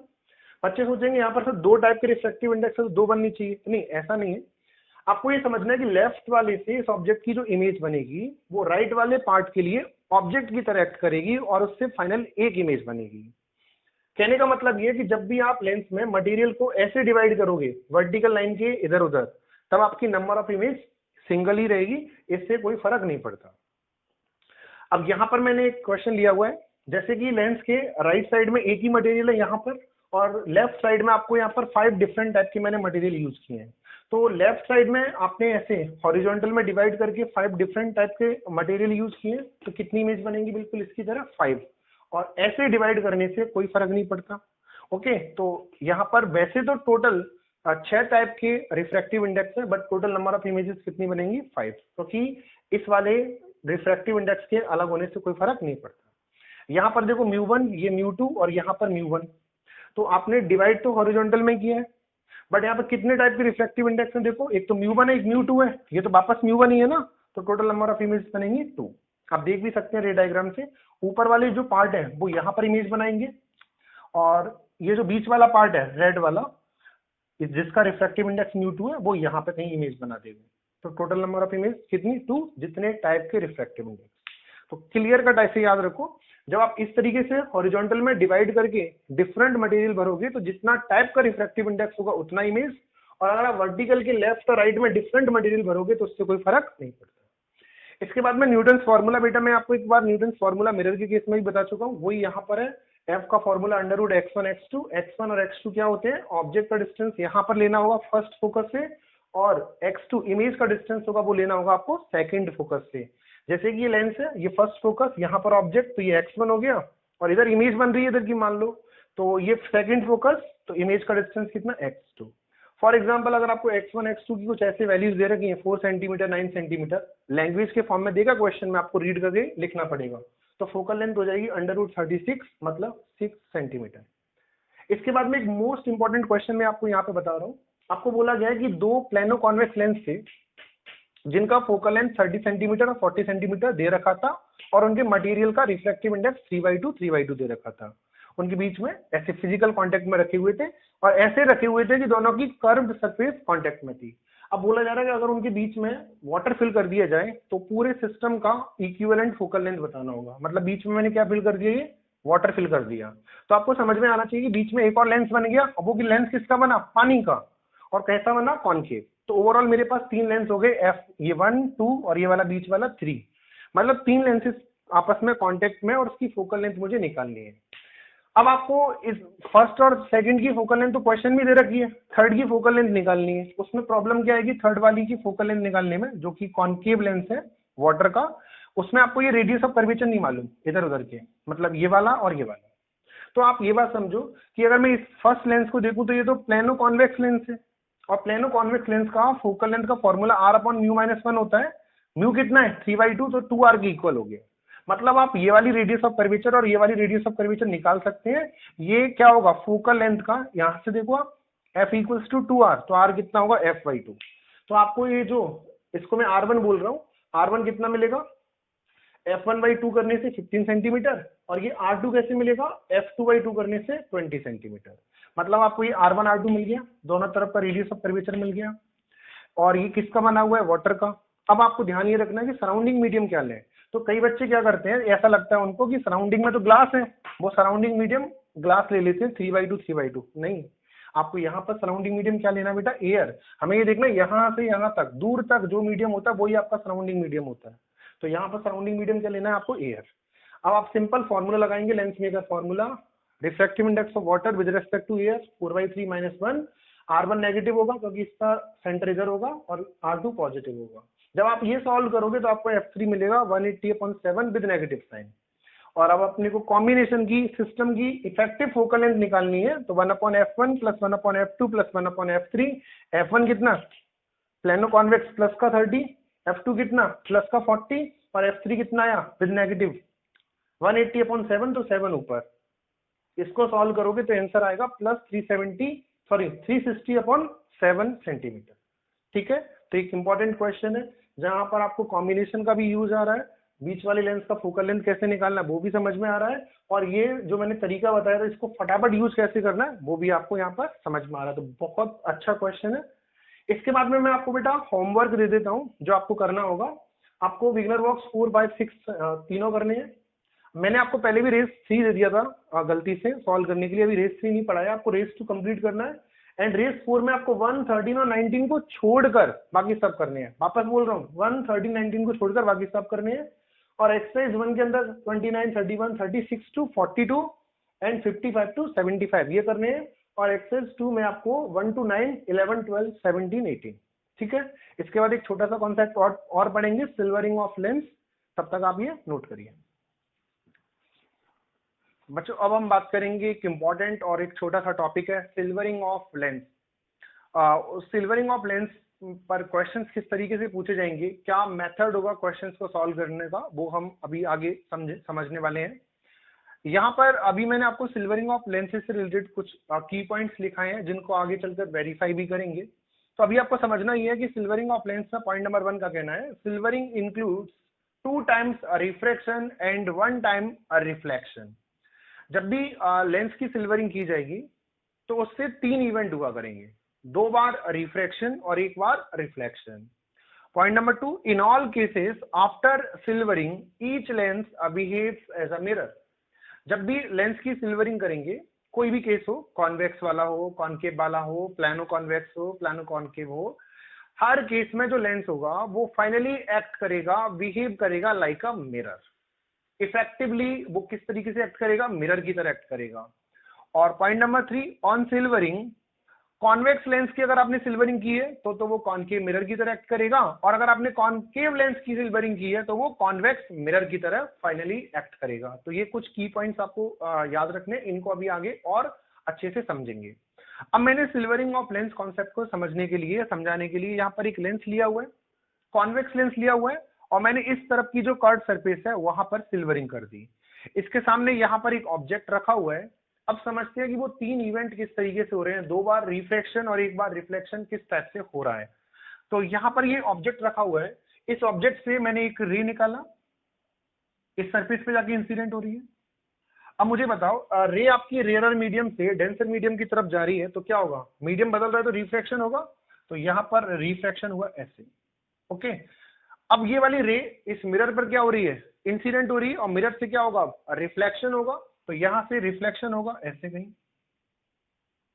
Speaker 1: बच्चे सोचेंगे यहाँ पर सिर्फ 2 टाइप के रिफ्रैक्टिव इंडेक्स है तो 2 बननी चाहिए। नहीं, ऐसा नहीं है। आपको ये समझना है कि लेफ्ट वाले से इस ऑब्जेक्ट की जो इमेज बनेगी वो राइट वाले पार्ट के लिए ऑब्जेक्ट की तरह एक्ट करेगी और उससे फाइनल एक इमेज बनेगी। कहने का मतलब ये कि जब भी आप लेंस में मटेरियल को ऐसे डिवाइड करोगे वर्टिकल लाइन के इधर उधर, तब आपकी नंबर ऑफ इमेज सिंगल ही रहेगी, इससे कोई फर्क नहीं पड़ता। अब यहाँ पर मैंने एक क्वेश्चन लिया हुआ है, जैसे कि लेंस के राइट साइड में एक ही मटेरियल है यहाँ पर, और लेफ्ट साइड में आपको यहाँ पर 5 डिफरेंट टाइप के मैंने मटेरियल यूज किए हैं। तो लेफ्ट साइड में आपने ऐसे हॉरिजॉन्टल में डिवाइड करके 5 डिफरेंट टाइप के मटेरियल यूज किए, तो कितनी इमेज बनेंगी बिल्कुल इसकी तरह 5। और ऐसे डिवाइड करने से कोई फर्क नहीं पड़ता। ओके, तो यहाँ पर वैसे तो टोटल 6 टाइप के रिफ्रैक्टिव इंडेक्स है, but total number of images कितनी बनेंगी 5, क्योंकि इस वाले रिफ्रैक्टिव इंडेक्स के अलग होने से कोई फर्क नहीं पड़ता। यहाँ पर देखो μ1, ये μ2 और यहाँ पर μ1। तो आपने डिवाइड तो हॉरिजॉन्टल में किया है, बट यहाँ पर कितने टाइप के रिफ्रैक्टिव इंडेक्स हैं देखो, एक तो μ1 है, एक μ2 है, ये तो वापस μ1 ही है ना। तो टोटल नंबर ऑफ इमेज बनेंगी 2। आप देख भी सकते हैं रे डायग्राम से, ऊपर वाले जो पार्ट है वो यहाँ पर इमेज बनाएंगे, और ये जो बीच वाला पार्ट है रेड वाला जिसका रिफ्रैक्टिव इंडेक्स μ2 है वो यहाँ पे कहीं इमेज बना देगा। तो टोटल नंबर ऑफ इमेज कितनी 2, जितने टाइप के रिफ्रैक्टिव इंडेक्स। तो क्लियर कट ऐसे याद रखो, जब आप इस तरीके से हॉरिजॉन्टल में डिवाइड करके डिफरेंट मटेरियल भरोगे तो जितना टाइप का रिफ्रैक्टिव इंडेक्स होगा उतना इमेज, और अगर आप वर्टिकल के लेफ्ट और राइट में डिफरेंट मटेरियल भरोगे तो उससे कोई फर्क नहीं पड़ता। इसके बाद में न्यूटन फॉर्मूला, बेटा मैं आपको एक बार न्यूटन फॉर्मूला मिरर के केस में भी बता चुका हूँ, वही यहाँ पर है। एफ का formula under root x1 x2, x1 और x2 क्या होते हैं, ऑब्जेक्ट का डिस्टेंस यहाँ पर लेना होगा फर्स्ट फोकस से, और x2 इमेज का डिस्टेंस होगा वो लेना होगा आपको सेकंड फोकस से। जैसे कि ये लेंस है, ये फर्स्ट फोकस, यहाँ पर ऑब्जेक्ट, तो ये x1 हो गया, और इधर इमेज बन रही है इधर की मान लो, तो ये सेकंड फोकस, तो इमेज का डिस्टेंस कितना x2। फॉर एग्जाम्पल अगर आपको x1 x2 की कुछ ऐसे वैल्यूज दे रखी है 4 सेंटीमीटर 9 सेंटीमीटर, लैंग्वेज के फॉर्म में देगा क्वेश्चन में, आपको रीड करके लिखना पड़ेगा। तो फोकल लेंथ हो जाएगी अंडररूट 36, मतलब 6 सेंटीमीटर। इसके बाद में एक मोस्ट इंपॉर्टेंट क्वेश्चन मैं आपको यहाँ पे बता रहा हूँ। आपको बोला गया है कि 2 प्लेनो कॉन्वेक्स लेंस थे जिनका फोकल लेंथ 30 सेंटीमीटर और 40 सेंटीमीटर दे रखा था, और उनके मटेरियल का रिफ्रैक्टिव इंडेक्स 3/2 दे रखा था। उनके बीच में ऐसे फिजिकल कांटेक्ट में रखे हुए थे, और ऐसे रखे हुए थे कि दोनों की कर्व्ड सरफेस कांटेक्ट में थी। अब बोला जा रहा है कि अगर उनके बीच में वाटर फिल कर दिया जाए तो पूरे सिस्टम का इक्विवेलेंट फोकल लेंथ बताना होगा। मतलब बीच में मैंने क्या फिल कर दिया, ये वाटर फिल कर दिया। तो आपको समझ में आना चाहिए कि बीच में एक और लेंस बन गया, अब वो लेंस किसका बना, पानी का, और कैसा बना, कॉनकेव। तो ओवरऑल मेरे पास 3 लेंस हो गए, एफ, ये 1 2 और ये वाला बीच वाला 3, मतलब 3 लेंसेज आपस में कांटेक्ट में, और उसकी फोकल लेंथ मुझे निकालनी है। अब आपको इस फर्स्ट और सेकंड की फोकल लेंथ तो क्वेश्चन में दे रखी है, थर्ड की फोकल लेंथ निकालनी है। उसमें प्रॉब्लम क्या आएगी, थर्ड वाली की फोकल लेंथ निकालने में, जो कि कॉनकेव लेंस है वाटर का, उसमें आपको ये रेडियस ऑफ कर्वेचर नहीं मालूम इधर उधर के, मतलब ये वाला और ये वाला। तो आप ये बात समझो कि अगर मैं इस फर्स्ट लेंस को देखूं तो ये तो प्लेनो कॉन्वेक्स लेंस है, और प्लेनो कॉन्वेक्स लेंस का फोकल लेंथ का फॉर्मूला r/μ-1 होता है। म्यू कितना है, 3/2, तो 2r के इक्वल हो गया। मतलब आप ये वाली रेडियस ऑफ कर्वेचर और ये वाली रेडियस ऑफ कर्वेचर निकाल सकते हैं। ये क्या होगा, फोकल लेंथ का, यहां से देखो आप f = 2r, तो r कितना होगा, f/2। तो आपको ये जो, इसको मैं r1 बोल रहा हूँ, r1 कितना मिलेगा, f1/2 करने से 15 सेंटीमीटर, और ये r2 कैसे मिलेगा, f2/2 करने से 20 सेंटीमीटर। मतलब आपको ये r1 r2 मिल गया, दोनों तरफ का रेडियस ऑफ कर्वेचर मिल गया, और ये किसका बना हुआ है, वाटर का। अब आपको ध्यान ये रखना है कि सराउंडिंग मीडियम क्या लें। तो कई बच्चे क्या करते हैं, ऐसा लगता है उनको कि सराउंडिंग में तो ग्लास है, वो सराउंडिंग मीडियम ग्लास ले लेते हैं 3/2 3/2। नहीं, आपको यहाँ पर सराउंडिंग मीडियम क्या लेना बेटा, एयर। हमें ये देखना यहाँ से यहाँ तक दूर तक जो मीडियम होता है वही आपका सराउंडिंग मीडियम होता है। तो यहाँ पर सराउंडिंग मीडियम क्या लेना है आपको, एयर। अब आप सिंपल फॉर्मूला लगाएंगे, lens maker formula, refractive index of water with respect to air 4/3 - 1। R1 negative होगा क्योंकि इसका सेंटर इधर होगा और R2 पॉजिटिव होगा। जब आप ये सॉल्व करोगे तो आपको F3 मिलेगा 180/7 विद नेगेटिव साइन। और अब अपने को कॉम्बिनेशन की सिस्टम की इफेक्टिव फोकल लेंथ निकालनी है, तो 1/f1 + 1/f2 + 1/f3। F1 कितना, प्लेनो कॉन्वेक्स प्लस का 30, F2 कितना प्लस का 40 और F3 कितना आया विद नेगेटिव 180/7, तो 7 ऊपर। इसको सॉल्व करोगे तो आंसर आएगा +360/7 सेंटीमीटर। ठीक है, तो एक इंपॉर्टेंट क्वेश्चन है जहां पर आपको कॉम्बिनेशन का भी यूज आ रहा है, बीच वाले लेंस का फोकल लेंथ कैसे निकालना है वो भी समझ में आ रहा है, और ये जो मैंने तरीका बताया था इसको फटाफट यूज कैसे करना है वो भी आपको यहाँ पर समझ में आ रहा है। तो बहुत अच्छा क्वेश्चन है। इसके बाद में मैं आपको बेटा होमवर्क दे देता हूँ जो आपको करना होगा। आपको विग्नर बॉक्स 4, 5, 6 तीनों करने हैं। मैंने आपको पहले भी रेस 3 दे दिया था गलती से सॉल्व करने के लिए, अभी रेस 3 नहीं पढ़ाया, आपको रेस 2 कंप्लीट करना है। एंड रेस 4 में आपको 1, 13 और 19 को छोड़कर बाकी सब करने हैं। वापस बोल रहा हूँ, 1, 13, 19 को छोड़कर बाकी सब करने हैं। और एक्सरसाइज 1 के अंदर 29, 31, 36 to 42 एंड 55 to 75 ये करने हैं। और एक्सरसाइज 2 में आपको 1 to 9, 11, 12, 17, 18। ठीक है, इसके बाद एक छोटा सा कॉन्सेप्ट और पढ़ेंगे, सिल्वरिंग ऑफ लेंस। तब तक आप ये नोट करिए बच्चों। अब हम बात करेंगे एक इम्पॉर्टेंट और एक छोटा सा टॉपिक है, silvering of lens. Silvering of lens पर क्वेश्चंस किस तरीके से पूछे जाएंगे, क्या मेथड होगा क्वेश्चंस को सॉल्व करने का, वो हम अभी आगे समझने वाले हैं। यहाँ पर अभी मैंने आपको सिल्वरिंग ऑफ लेंसेज से रिलेटेड कुछ की पॉइंट्स लिखाए हैं जिनको आगे चलकर वेरीफाई भी करेंगे। तो अभी आपको समझना ही है कि सिल्वरिंग ऑफ लेंस का पॉइंट नंबर 1 का कहना है, silvering includes 2 times refraction and 1 time reflection. जब भी लेंस की सिल्वरिंग की जाएगी तो उससे 3 इवेंट हुआ करेंगे, 2 बार रिफ्रैक्शन और 1 बार reflection. Point number 2, in all cases after silvering each lens behaves as a mirror. जब भी लेंस की सिल्वरिंग करेंगे, कोई भी केस हो, कॉन्वेक्स वाला हो, कॉन्केव वाला हो, प्लानो कॉन्वेक्स हो, प्लानो कॉन्केव हो, हर केस में जो लेंस होगा वो फाइनली एक्ट करेगा, बिहेव करेगा लाइक अ मिरर। इफेक्टिवली वो किस तरीके से एक्ट करेगा, मिरर की तरह एक्ट करेगा। और point number 3, on silvering convex lens की अगर आपने सिल्वरिंग की है तो वो कॉन्केव मिरर की तरह एक्ट करेगा, और अगर आपने कॉन्केव लेंस की सिल्वरिंग की है तो वो कॉन्वेक्स मिरर की तरह फाइनली एक्ट करेगा। तो ये कुछ की पॉइंट्स आपको याद रखने, इनको अभी आगे और अच्छे से समझेंगे। अब मैंने सिल्वरिंग ऑफ लेंस कॉन्सेप्ट को समझने के लिए, समझाने के लिए यहाँ पर एक लेंस लिया हुआ है, कॉन्वेक्स लेंस लिया हुआ है, और मैंने इस तरफ की जो कर्व सरफेस है वहां पर सिल्वरिंग कर दी। इसके सामने यहाँ पर एक ऑब्जेक्ट रखा हुआ है। अब समझते हैं कि वो 3 इवेंट किस तरीके से हो रहे हैं, 2 बार रिफ्रैक्शन और 1 बार रिफ्लेक्शन किस टाइप से हो रहा है। तो यहाँ पर ये ऑब्जेक्ट रखा हुआ है, इस ऑब्जेक्ट से मैंने एक रे निकाला, इस सरफेस पे जाके इंसिडेंट हो रही है। अब मुझे बताओ, रे आपकी रेयर मीडियम से डेंसर मीडियम की तरफ जा रही है तो क्या होगा, मीडियम बदल रहा है तो रिफ्रैक्शन होगा, तो यहाँ पर रिफ्रैक्शन हुआ ऐसे। ओके, अब ये वाली रे इस मिरर पर क्या हो रही है, इंसिडेंट हो रही है, और मिरर से क्या होगा, रिफ्लेक्शन होगा, तो यहां से रिफ्लेक्शन होगा ऐसे कहीं,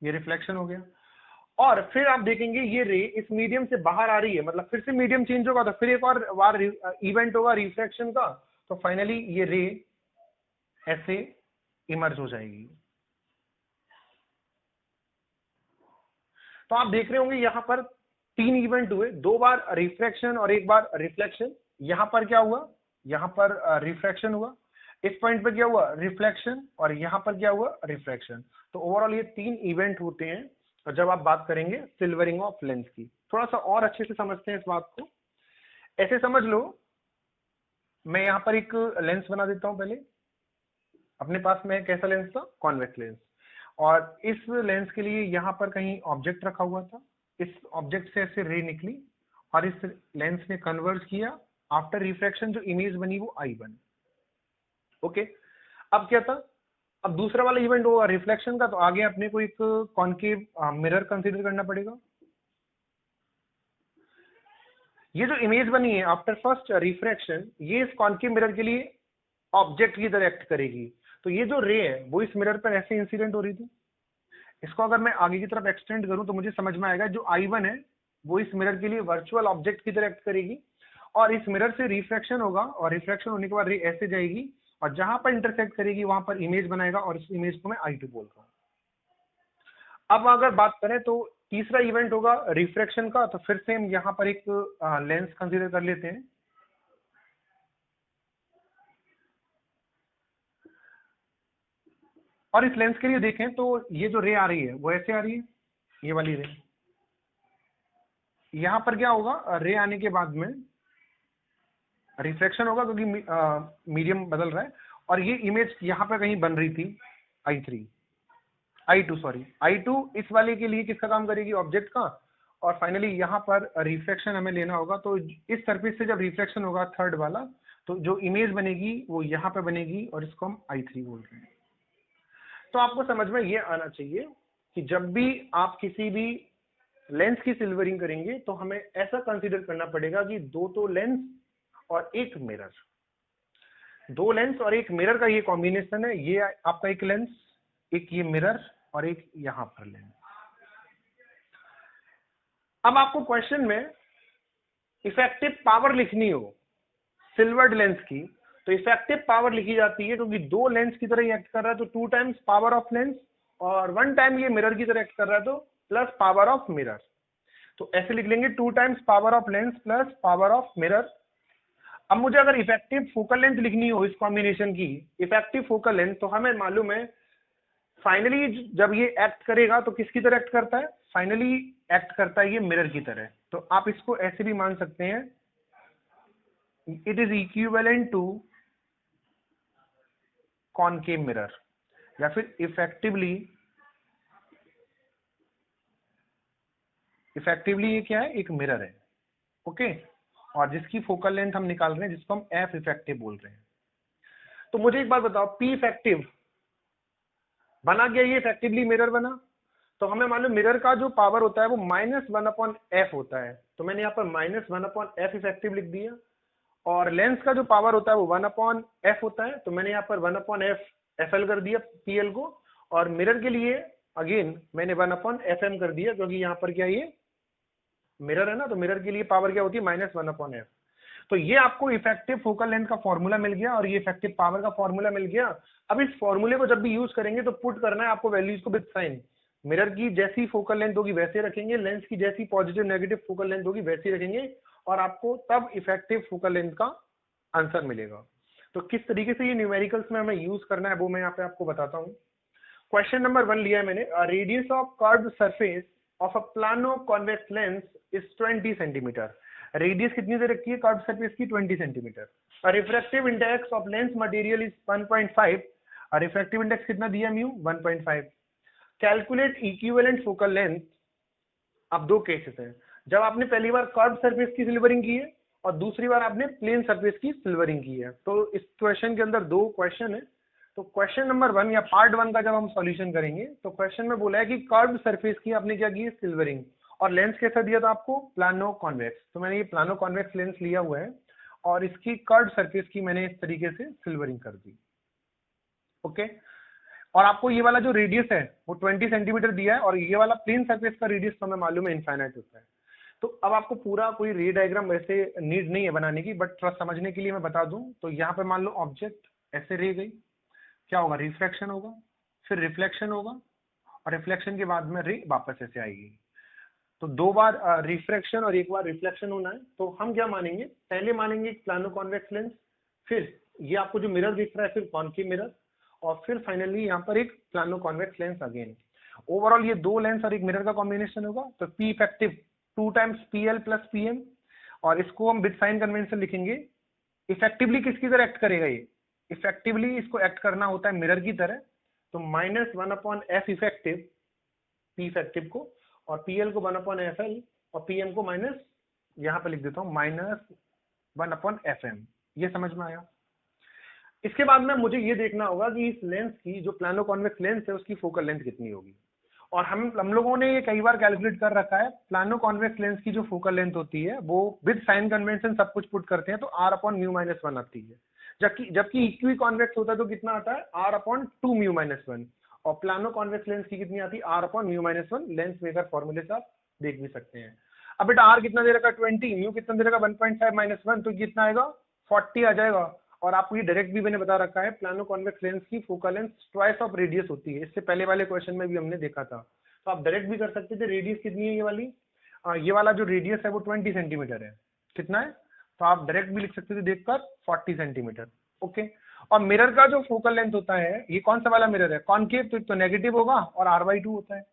Speaker 1: ये रिफ्लेक्शन हो गया। और फिर आप देखेंगे ये रे इस मीडियम से बाहर आ रही है, मतलब फिर से मीडियम चेंज होगा तो फिर एक और बार इवेंट होगा रिफ्लेक्शन का, तो फाइनली ये रे ऐसे इमर्ज हो जाएगी। तो आप देख रहे होंगे यहां पर 3 इवेंट हुए, 2 बार रिफ्रैक्शन और 1 बार रिफ्लेक्शन। यहां पर क्या हुआ, यहां पर रिफ्रैक्शन हुआ, इस पॉइंट पर क्या हुआ, रिफ्लेक्शन, और यहां पर क्या हुआ, रिफ्रैक्शन। तो ओवरऑल ये 3 इवेंट होते हैं। तो जब आप बात करेंगे सिल्वरिंग ऑफ लेंस की, थोड़ा सा और अच्छे से समझते हैं इस बात को। ऐसे समझ लो, मैं यहां पर एक लेंस बना देता हूं। पहले अपने पास में कैसा लेंस था, कॉन्वेक्स लेंस, और इस लेंस के लिए यहां पर कहीं ऑब्जेक्ट रखा हुआ था, इस ऑब्जेक्ट से ऐसे रे निकली और इस लेंस ने कन्वर्ज किया, आफ्टर रिफ्रैक्शन जो इमेज बनी वो आई बनी। ओके, अब क्या था, अब दूसरा वाला इवेंट होगा रिफ्लेक्शन का, तो आगे अपने को एक कॉन्केव मिरर कंसीडर करना पड़ेगा। ये जो इमेज बनी है आफ्टर फर्स्ट रिफ्रैक्शन, ये इस कॉन्केव मिरर के लिए ऑब्जेक्ट की तरह एक्ट करेगी। तो ये जो रे है वो इस मिरर पर ऐसे इंसिडेंट हो रही थी, इसको अगर मैं आगे की तरफ एक्सटेंड करूं तो मुझे समझ में आएगा जो I1 है वो इस मिरर के लिए वर्चुअल ऑब्जेक्ट की तरह एक्ट करेगी, और इस मिरर से रिफ्रैक्शन होगा, और रिफ्रैक्शन होने के बाद रे ऐसे जाएगी और जहां पर इंटरसेक्ट करेगी वहां पर इमेज बनाएगा, और इस इमेज को मैं I2 बोल रहा हूँ। अब अगर बात करें तो तीसरा इवेंट होगा रिफ्रैक्शन का, तो फिर से हम यहाँ पर एक लेंस कंसीडर कर लेते हैं। और इस लेंस के लिए देखें तो ये जो रे आ रही है वो ऐसे आ रही है, ये वाली रे। यहाँ पर क्या होगा, रे आने के बाद में रिफ्लेक्शन होगा क्योंकि मीडियम बदल रहा है, और ये इमेज यहाँ पे कहीं बन रही थी I2 सॉरी, I2 इस वाले के लिए किसका काम करेगी, ऑब्जेक्ट का। और फाइनली यहाँ पर रिफ्लेक्शन हमें लेना होगा, तो इस सरफेस से जब रिफ्लेक्शन होगा थर्ड वाला, तो जो इमेज बनेगी वो यहाँ पे बनेगी, और इसको हम I3 बोल रहे हैं। तो आपको समझ में ये आना चाहिए कि जब भी आप किसी भी लेंस की सिल्वरिंग करेंगे तो हमें ऐसा कंसीडर करना पड़ेगा कि दो तो लेंस और एक मिरर, दो लेंस और एक मिरर का ये कॉम्बिनेशन है। ये आपका एक लेंस, एक ये मिरर, और एक यहां पर लेंस। अब आपको क्वेश्चन में इफेक्टिव पावर लिखनी हो सिल्वर्ड लेंस की, तो इफेक्टिव पावर लिखी जाती है क्योंकि दो लेंस की तरह एक्ट कर रहा है तो 2 टाइम्स पावर ऑफ लेंस, और 1 टाइम ये मिरर की तरह एक्ट कर रहा है तो प्लस पावर ऑफ मिरर। तो ऐसे लिख लेंगे 2 times power of lens plus power of mirror. अब मुझे अगर इफेक्टिव फोकल लेंथ लिखनी हो इस कॉम्बिनेशन की, इफेक्टिव फोकल लेंथ, तो हमें मालूम है फाइनली जब ये एक्ट करेगा तो किसकी तरह एक्ट करता है, फाइनली एक्ट करता है ये मिरर की तरह। तो आप इसको ऐसे भी मान सकते हैं, it is equivalent to concave mirror, या फिर इफेक्टिवली ये क्या है, एक मिरर है। ओके, और जिसकी फोकल लेंथ हम निकाल रहे हैं जिसको हम एफ इफेक्टिव बोल रहे हैं। तो मुझे एक बात बताओ, पी इफेक्टिव बना गया, ये इफेक्टिवली मिरर बना, तो हमें मालूम मिरर का जो पावर होता है वो -1/f होता है, तो मैंने यहाँ पर -1/f इफेक्टिव लिख दिया। और लेंस का जो पावर होता है वो 1/f होता है, तो मैंने यहाँ पर 1/f fl कर दिया pl को। और मिरर के लिए अगेन मैंने 1/fm कर दिया, क्योंकि यहाँ पर क्या ये मिरर है ना, तो मिरर के लिए पावर क्या होती है -1/f। तो ये आपको इफेक्टिव फोकल लेंथ का फॉर्मूला मिल गया, और ये इफेक्टिव पावर का फॉर्मूला मिल गया। अब इस फॉर्मूले को जब भी यूज करेंगे तो पुट करना है आपको वैल्यूज को विद साइन। मिरर की जैसी फोकल लेंथ होगी वैसे रखेंगे, लेंस की जैसी पॉजिटिव नेगेटिव फोकल लेंथ होगी वैसे रखेंगे, और आपको तब इफेक्टिव फोकल लेंथ का आंसर मिलेगा। तो किस तरीके से ये न्यूमेरिकल्स में हमें यूज करना है वो मैं यहाँ पे आपको बताता हूँ। क्वेश्चन नंबर 1 लिया है मैंने, radius of curved surface of a plano convex lens is 20 centimetre. Radius कितनी दे रखी है कर्व्ड सरफेस की, 20 centimetre. Refractive index of lens material is 1.5। Refractive index कितना दिया mu, 1.5। Calculate equivalent focal length. अब दो केसेस हैं, जब आपने पहली बार कर्व्ड सरफेस की सिल्वरिंग की है और दूसरी बार आपने प्लेन सरफेस की सिल्वरिंग की है। तो इस क्वेश्चन के अंदर दो क्वेश्चन है। तो क्वेश्चन नंबर 1 या पार्ट 1 का जब हम सॉल्यूशन करेंगे तो क्वेश्चन में बोला है कि कर्व्ड सरफेस की आपने क्या की है, सिल्वरिंग, और लेंस कैसा दिया था आपको, प्लानो कॉन्वेक्स। तो मैंने ये प्लानो कॉन्वेक्स लेंस लिया हुआ है और इसकी कर्व्ड सरफेस की मैंने इस तरीके से सिल्वरिंग कर दी। ओके, और आपको ये वाला जो रेडियस है वो 20 सेंटीमीटर दिया है, और ये वाला प्लेन सरफेस का रेडियस तो हमें मालूम है इनफाइनाइट होता है। तो अब आपको पूरा कोई रे डायग्राम वैसे नीड नहीं है बनाने की, बट थोड़ा समझने के लिए मैं बता दूं। तो यहाँ पे मान लो ऑब्जेक्ट ऐसे रह गई, क्या होगा, रिफ्रैक्शन होगा, फिर रिफ्लेक्शन होगा, और रिफ्लेक्शन के बाद में रे वापस ऐसे आएगी। तो दो बार रिफ्रैक्शन और एक बार रिफ्लेक्शन होना है। तो हम क्या मानेंगे, पहले मानेंगे एक प्लानो कॉन्वेक्स लेंस, फिर ये आपको जो मिरर दिख रहा है फिर कॉनकेव मिरर, और फिर फाइनली यहाँ पर एक plano convex lens again. Overall ये दो लेंस और एक मिरर का कॉम्बिनेशन होगा। तो P effective 2 times PL plus PM, और इसको हम विद साइन कन्वेंशन लिखेंगे। इफेक्टिवली किसकी तरह एक्ट करेगा, ये इफेक्टिवली इसको एक्ट करना होता है मिरर की तरह। तो -1/f इफेक्टिव, P इफेक्टिव को, और PL को 1/FL, और PM को माइनस, यहाँ पे लिख देता हूँ -1/FM। ये समझ में आया। इसके बाद में मुझे ये देखना होगा कि इस लेंस की जो प्लानो कॉन्वेक्स लेंस है उसकी फोकल लेंथ कितनी होगी। और हम लोगों ने ये कई बार कैलकुलेट कर रखा है, प्लानो कॉन्वेक्स लेंस की जो फोकल लेंथ होती है वो विद साइन कन्वेंशन सब कुछ पुट करते हैं तो r upon mu minus one आती है, जबकि जबकि इक्वी कॉन्वेक्स होता है तो कितना आता है, r upon two mu minus one, और प्लानो कॉन्वेक्स लेंस की कितनी आती है, r upon mu minus one. Lens maker फॉर्मूले से आप देख भी सकते हैं। अब बेटा r कितना दे रखा है 20, म्यू कितना दे रखा है 1.5 माइनस वन, तो कितना आएगा 40 आ जाएगा। और आपको ये डायरेक्ट भी मैंने बता रखा है, प्लानो कॉन्वेक्स लेंस की focal length twice of radius होती है, इससे पहले वाले क्वेश्चन में भी हमने देखा था। तो आप डायरेक्ट भी कर सकते थे, रेडियस कितनी है ये वाली, ये वाला जो रेडियस है वो 20 सेंटीमीटर है, कितना है, तो आप डायरेक्ट भी लिख सकते थे देखकर 40 सेंटीमीटर। ओके, और मिरर का जो फोकल लेंथ होता है, ये कौन सा वाला मिरर है, कॉनकेव, तो नेगेटिव होगा और r/2 होता है।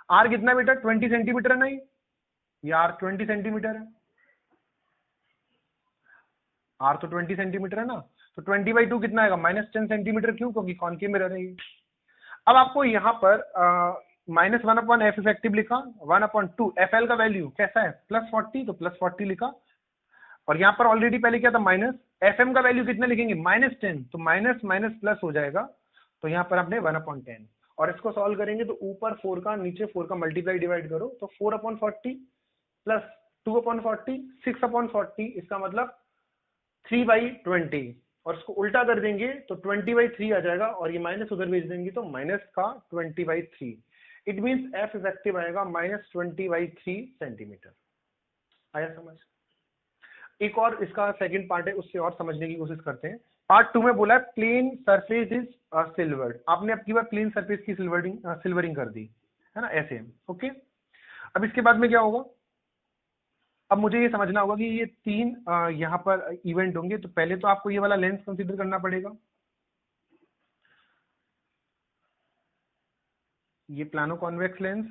Speaker 1: आर कितना बेटा 20 सेंटीमीटर है ना, ये आर 20 सेंटीमीटर है, आर तो 20 सेंटीमीटर है ना, तो 20/2 कितना आएगा, -10 सेंटीमीटर, क्यों, क्योंकि कॉनकेव मिरर है ये। अब आपको यहाँ पर -1/f इफेक्टिव लिखा, 1/2 fl का वैल्यू कैसा है +40, तो +40 लिखा, और यहाँ पर ऑलरेडी पहले क्या था माइनस, fm का वैल्यू कितना लिखेंगे -10, तो माइनस माइनस प्लस हो जाएगा, तो यहाँ पर आपने 1/10, और इसको सॉल्व करेंगे तो ऊपर 4 का नीचे 4 का मल्टीप्लाई डिवाइड करो, तो 4/40 प्लस 2/40 6/40, इसका मतलब 3/20, और इसको उल्टा कर देंगे तो 20/3 आ जाएगा, और ये माइनस उधर भेज देंगे तो माइनस का 20/3, इट मींस एफ इफेक्टिव आएगा -20/3 सेंटीमीटर। आया समझ। एक और इसका सेकंड पार्ट है, उससे और समझने की कोशिश करते हैं। पार्ट 2 में बोला है प्लेन सरफेस इज सिल्वर्ड, आपने अब की बार प्लेन सरफेस की सिल्वरिंग कर दी है ना, ऐसे। ओके, अब इसके बाद में क्या होगा, अब मुझे ये समझना होगा कि ये तीन यहाँ पर इवेंट होंगे, तो पहले तो आपको ये वाला लेंस कंसीडर करना पड़ेगा, ये प्लानो कॉन्वेक्स लेंस,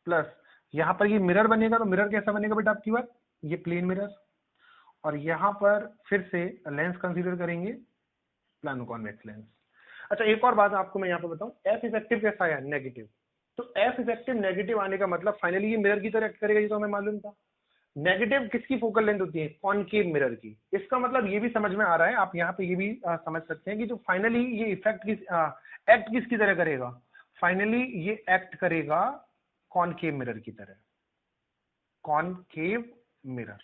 Speaker 1: प्लस यहाँ पर ये मिरर बनेगा, तो मिरर कैसा बनेगा बेटा आपकी बार, ये प्लेन मिरर, और यहाँ पर फिर से लेंस कंसीडर करेंगे प्लानो कॉन्वेक्स लेंस। अच्छा, एक और बात आपको मैं यहाँ पर बताऊं, एफ इफेक्टिव कैसा है, नेगेटिव, तो एफ इफेक्टिव नेगेटिव आने का मतलब फाइनली ये मिरर की तरह एक्ट करेगा, ये तो हमें मालूम था। नेगेटिव किसकी फोकल लेंथ होती है, कॉनकेव मिरर की, इसका मतलब ये भी समझ में आ रहा है, आप यहाँ पे ये भी समझ सकते हैं कि जो फाइनली ये इफेक्ट एक्ट किसकी तरह करेगा, फाइनली ये एक्ट करेगा कॉनकेव मिरर की तरह, कॉनकेव मिरर,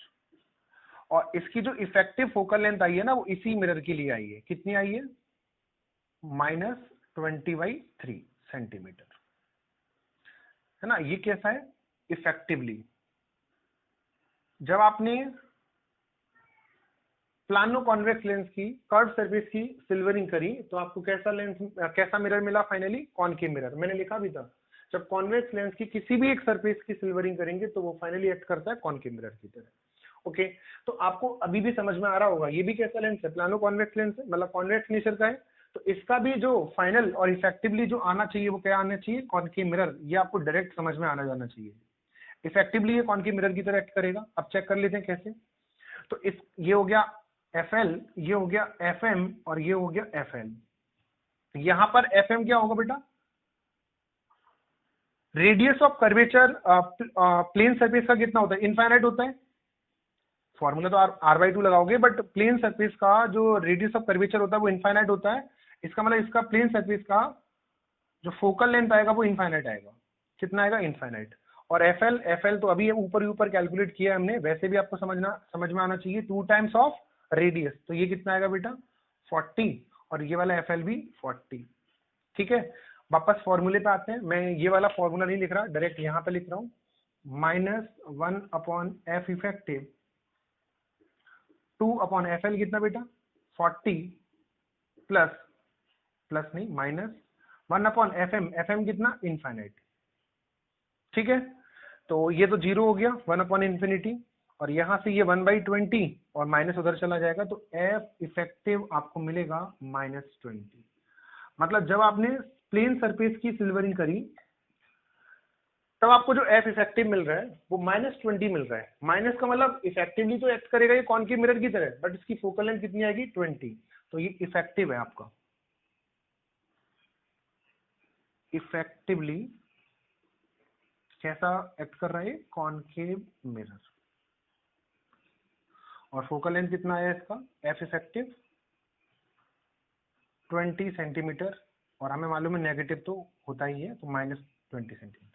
Speaker 1: और इसकी जो इफेक्टिव फोकल लेंथ आई है ना वो इसी मिरर के लिए आई है, कितनी आई है, -20/3 सेंटीमीटर, है ना। ये कैसा है, इफेक्टिवली। जब आपने प्लानो कॉन्वेक्स लेंस की कर्व सरफेस की सिल्वरिंग करी तो आपको कैसा लेंस, कैसा मिरर मिला, फाइनली कॉनकेव मिरर, मैंने लिखा भी था, जब कॉन्वेक्स लेंस की किसी भी एक सरफेस की सिल्वरिंग करेंगे तो वो फाइनली एक्ट करता है कॉनकेव मिरर की तरह। ओके, तो आपको अभी भी समझ में आ रहा होगा, ये भी कैसा लेंस है, प्लानो कॉन्वेक्स लेंस है, मतलब कॉन्वेक्स नेचर का है, तो इसका भी जो फाइनल और इफेक्टिवली जो आना चाहिए वो क्या आना चाहिए, कॉनकेव मिरर, ये आपको डायरेक्ट समझ में आना जाना चाहिए। इफेक्टिवली ये कॉनकेव मिरर की तरह एक्ट करेगा। अब चेक कर लेते हैं कैसे, तो इस ये हो गया FL, ये हो गया FM, और ये हो गया FL। यहां पर FM क्या होगा बेटा, radius of curvature plane surface का कितना होता है, इनफाइनाइट होता है, फॉर्मूला तो r/2 लगाओगे, बट प्लेन सरफेस का जो रेडियस ऑफ कर्वेचर होता है वो इनफाइनाइट होता है, इसका मतलब इसका प्लेन सरफेस का जो फोकल लेंथ आएगा वो इनफाइनाइट आएगा, कितना आएगा, इनफाइनाइट। और FL तो अभी ऊपर ही ऊपर कैलकुलेट किया हमने, वैसे भी आपको समझ में आना चाहिए, 2 टाइम्स ऑफ रेडियस, तो ये कितना आएगा बेटा 40, और ये वाला FL भी 40। ठीक है, वापस फॉर्मूले पे आते हैं, मैं ये वाला फॉर्मूला नहीं लिख रहा, डायरेक्ट यहाँ पे लिख रहा हूँ, -1/f इफेक्टिव 2/FL कितना बेटा 40, प्लस नहीं माइनस 1/FM, FM कितना इनफाइनाइट। ठीक है, तो ये तो 0 हो गया, 1/इंफिनिटी, और यहां से ये 1/20 और माइनस उधर चला जाएगा, तो एफ इफेक्टिव आपको मिलेगा -20। मतलब जब आपने प्लेन सरफेस की सिल्वरिंग करी तब आपको जो एफ इफेक्टिव मिल रहा है वो -20 मिल रहा है, माइनस का मतलब इफेक्टिवली तो एक्ट करेगा ये कॉनकेव मिरर की तरह, बट इसकी फोकल लेंथ कितनी आएगी 20, तो ये इफेक्टिव है आपका, इफेक्टिवली कैसा एक्ट कर रहा है कॉनकेव मिरर, और फोकल लेंथ कितना आया इसका, एफ इफेक्टिव 20 सेंटीमीटर, और हमें मालूम है नेगेटिव तो होता ही है, तो -20 सेंटीमीटर।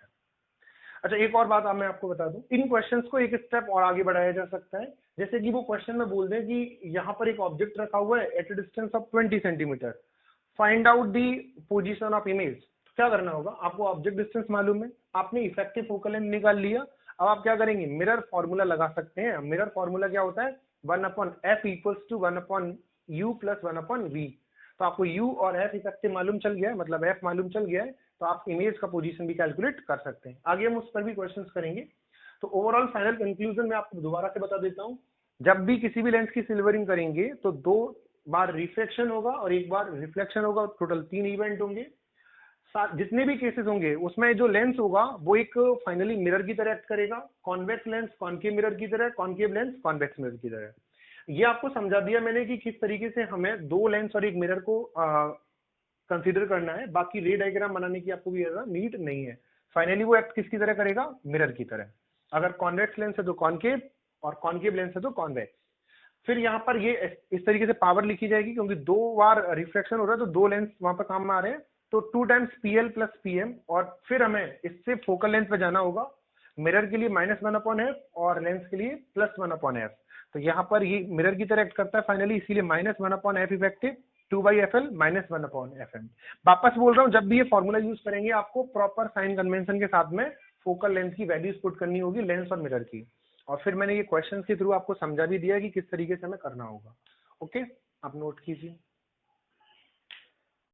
Speaker 1: अच्छा एक और बात मैं आपको बता दूं, इन क्वेश्चंस को एक स्टेप और आगे बढ़ाया जा सकता है। जैसे कि वो क्वेश्चन में बोल दें कि यहाँ पर एक ऑब्जेक्ट रखा हुआ है at a distance of 20 centimetre, find out the position of image. तो क्या करना होगा, आपको ऑब्जेक्ट डिस्टेंस मालूम है, आपने इफेक्टिव फोकल लेंथ निकाल लिया। अब आप क्या करेंगे, मिरर फॉर्मूला लगा सकते हैं। मिरर फॉर्मूला क्या होता है, 1/f equals to 1/u plus 1/v। तो आपको u और f इफेक्टिव मालूम चल गया है, मतलब f मालूम चल गया है, तो आप इमेज का पोजीशन भी कैलकुलेट कर सकते हैं। आगे हम उस पर भी क्वेश्चंस करेंगे। तो ओवरऑल फाइनल कंक्लूजन में आपको दोबारा से बता देता हूं, जब भी किसी भी लेंस की सिल्वरिंग करेंगे तो 2 बार रिफ्लेक्शन होगा और 1 बार रिफ्लेक्शन होगा, टोटल 3 इवेंट होंगे। जितने भी केसेस होंगे उसमें जो लेंस होगा वो एक फाइनली मिरर की तरह एक्ट करेगा, कॉन्वेक्स लेंस कॉनकेव मिरर की तरह, कॉनकेव लेंस कॉन्वेक्स मिरर की तरह। ये आपको समझा दिया मैंने कि किस तरीके से हमें 2 लेंस और एक मिरर को कंसीडर करना है। बाकी रे डायग्राम बनाने की आपको भी ज्यादा नीड नहीं है। फाइनली वो एक्ट किसकी तरह करेगा, मिरर की तरह। अगर कॉन्वेक्स लेंस है तो कॉनकेव और कॉनकेव लेंस है तो कॉन्वेक्स। फिर यहाँ पर ये इस तरीके से पावर लिखी जाएगी, क्योंकि 2 बार रिफ्लेक्शन हो रहा है तो 2 लेंस वहां पर काम में आ रहे हैं, तो 2 टाइम्स PL प्लस PM। और फिर हमें इससे फोकल लेंथ पे जाना होगा, मिरर के लिए -1/f और लेंस के लिए +1/f। तो यहाँ पर ये मिरर की तरह एक्ट करता है फाइनली, इसीलिए -1/f इफेक्टिव 2/FL -1/FM। वापस बोल रहा हूँ, जब भी ये फॉर्मूला यूज करेंगे आपको प्रॉपर साइन कन्वेंशन के साथ में फोकल लेंथ की वैल्यूज पुट करनी होगी, लेंस और मिरर की। और फिर मैंने ये क्वेश्चन के थ्रू आपको समझा भी दिया कि किस तरीके से हमें करना होगा। ओके, आप नोट कीजिए।